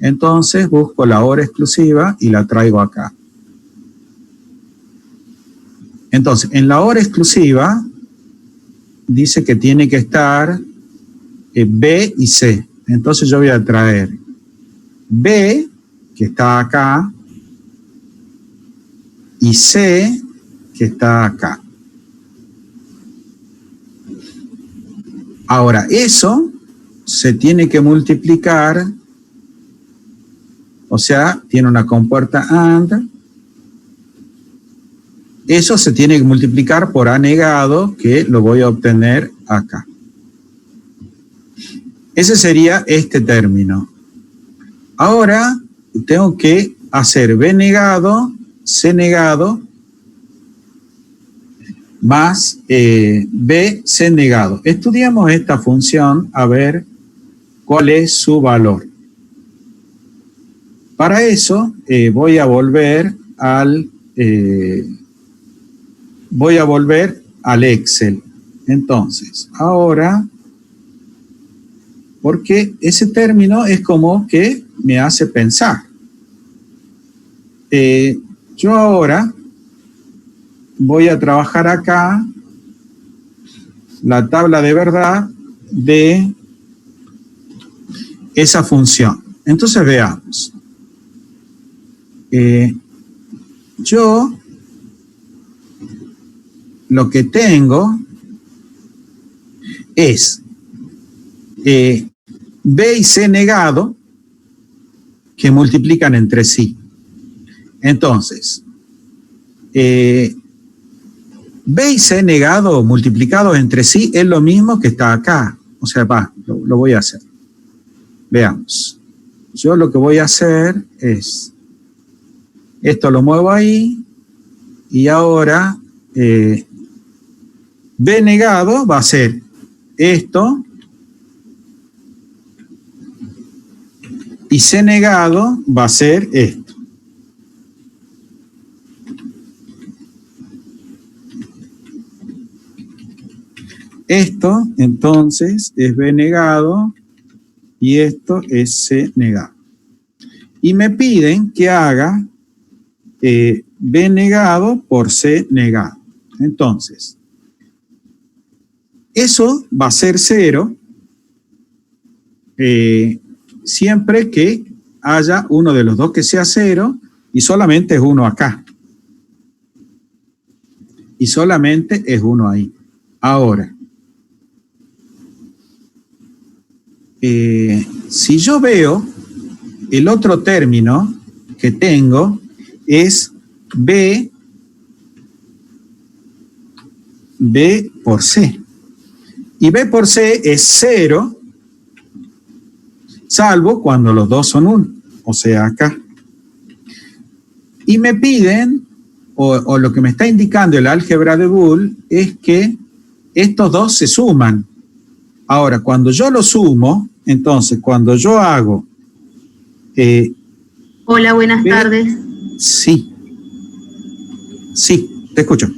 Entonces busco la hora exclusiva y la traigo acá. Entonces, en la hora exclusiva dice que tiene que estar B y C. Entonces yo voy a traer B, que está acá, y C, que está acá. Ahora, eso se tiene que multiplicar, o sea, tiene una compuerta AND. Eso se tiene que multiplicar por A negado, que lo voy a obtener acá. Ese sería este término. Ahora tengo que hacer B negado, C negado, más B, C negado. Estudiamos esta función a ver cuál es su valor. Para eso voy a volver al Excel. Entonces, ahora, porque ese término es como que me hace pensar. Yo ahora voy a trabajar acá la tabla de verdad de esa función. Entonces veamos. Yo lo que tengo es B y C negado que multiplican entre sí. Entonces, B y C negado multiplicados entre sí es lo mismo que está acá. O sea, lo voy a hacer. Veamos. Yo lo que voy a hacer es, esto lo muevo ahí, y ahora B negado va a ser esto, y C negado va a ser esto. Esto, entonces, es B negado y esto es C negado. Y me piden que haga B negado por C negado. Entonces, eso va a ser 0 siempre que haya uno de los dos que sea 0 y solamente es uno acá. Y solamente es uno ahí. Ahora, si yo veo el otro término que tengo es B por C. Y B por C es 0, salvo cuando los dos son 1, o sea, acá. Y me piden, o lo que me está indicando el álgebra de Boole, es que estos dos se suman. Ahora, cuando yo lo sumo, entonces, cuando yo hago... Hola, buenas tardes. Sí, te escucho.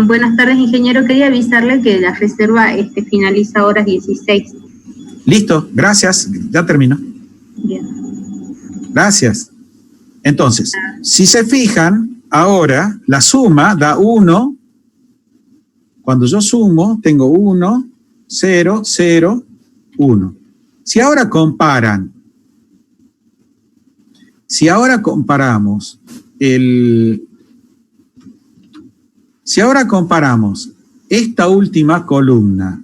Buenas tardes, ingeniero. Quería avisarle que la reserva finaliza a horas 16. Listo, gracias. Ya termino. Bien. Gracias. Entonces, si se fijan, ahora la suma da 1. Cuando yo sumo, tengo 1, 0, 0, 1. Si ahora comparamos esta última columna,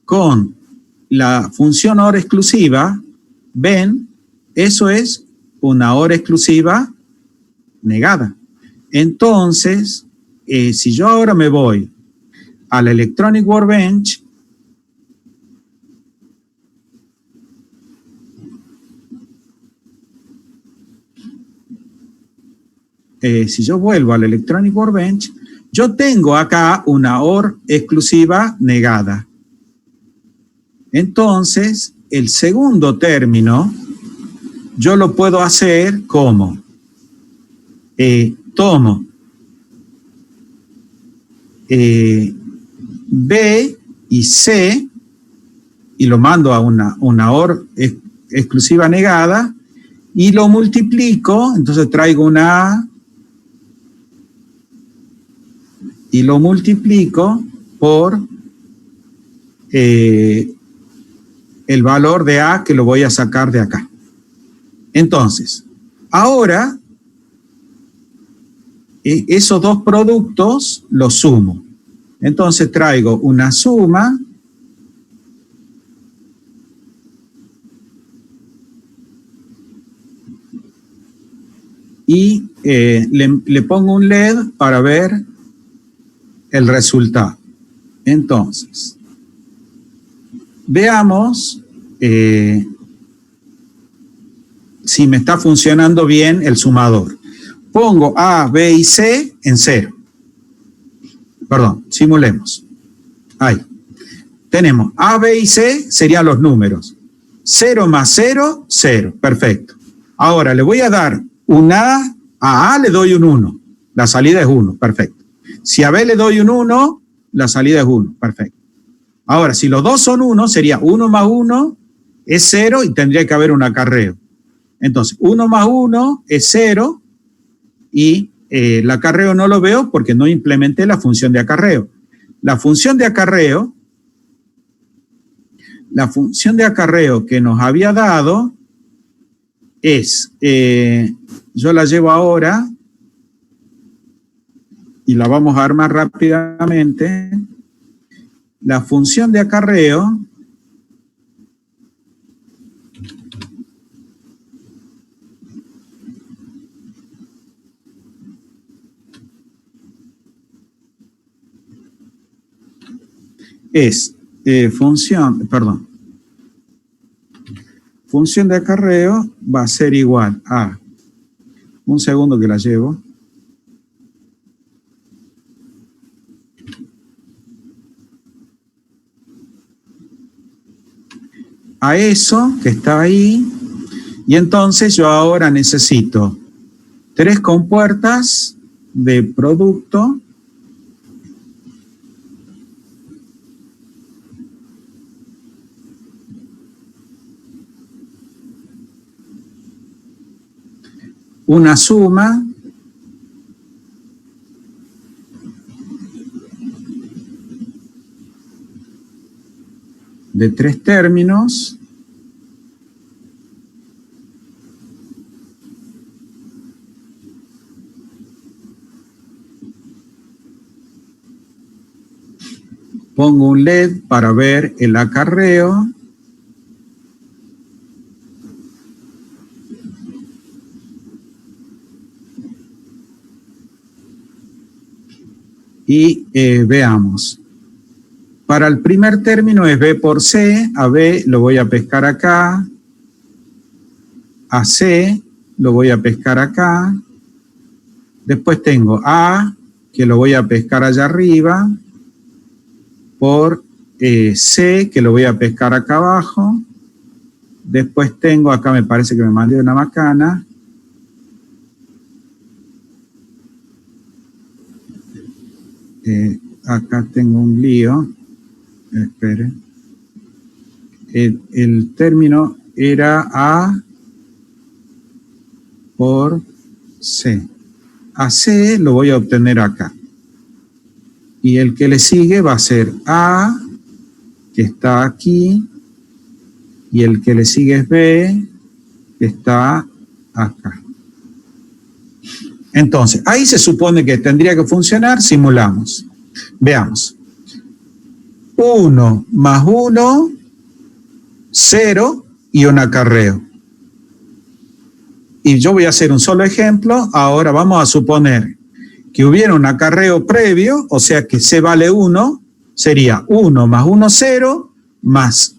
con la función OR exclusiva, ven, eso es una OR exclusiva negada. Entonces, si yo ahora me voy al Electronic Workbench, si yo vuelvo al Electronic Workbench, yo tengo acá una OR exclusiva negada. Entonces, el segundo término, yo lo puedo hacer como tomo B y C y lo mando a una OR exclusiva negada y lo multiplico, entonces traigo una A y lo multiplico por el valor de A que lo voy a sacar de acá. Entonces, ahora esos dos productos los sumo. Entonces traigo una suma y le pongo un LED para ver el resultado. Entonces, veamos si me está funcionando bien el sumador. Pongo A, B y C en 0. Perdón, simulemos. Ahí. Tenemos A, B y C serían los números. 0 más 0, 0. Perfecto. Ahora le voy a dar un A le doy un 1. La salida es 1. Perfecto. Si a B le doy un 1, la salida es 1. Perfecto. Ahora, si los dos son 1, sería 1 más 1 es 0 y tendría que haber un acarreo. Entonces, 1 más 1 es 0 y el acarreo no lo veo porque no implementé la función de acarreo. La función de acarreo que nos había dado es, yo la llevo ahora y la vamos a armar rápidamente. La función de acarreo es función de acarreo va a ser igual a, un segundo que la llevo, a eso que está ahí, y entonces yo ahora necesito 3 compuertas de producto una suma de 3 términos pongo un LED para ver el acarreo y veamos. Para el primer término es B por C, a B lo voy a pescar acá, a C lo voy a pescar acá, después tengo A que lo voy a pescar allá arriba, por C que lo voy a pescar acá abajo, después tengo, acá me parece que me mandé una macana, acá tengo un lío. Esperen. el término era A por C. A C lo voy a obtener acá. Y el que le sigue va a ser A, que está aquí, y el que le sigue es B, que está acá. Entonces, ahí se supone que tendría que funcionar, simulamos. Veamos. 1 más 1, 0 y un acarreo. Y yo voy a hacer un solo ejemplo. Ahora vamos a suponer que hubiera un acarreo previo, o sea que C vale 1, sería 1 más 1, 0, más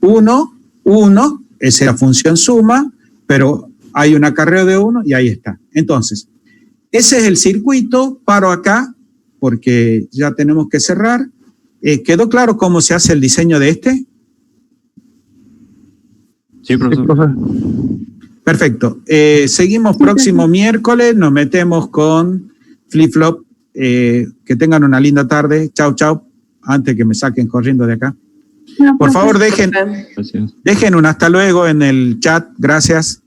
1, 1, esa es la función suma, pero hay un acarreo de 1 y ahí está. Entonces, ese es el circuito, paro acá, porque ya tenemos que cerrar. ¿Quedó claro cómo se hace el diseño de este? Sí, profesor. Perfecto. Seguimos próximo miércoles, nos metemos con flip-flop. Que tengan una linda tarde. Chau, chau. Antes que me saquen corriendo de acá. Por favor, dejen un hasta luego en el chat. Gracias.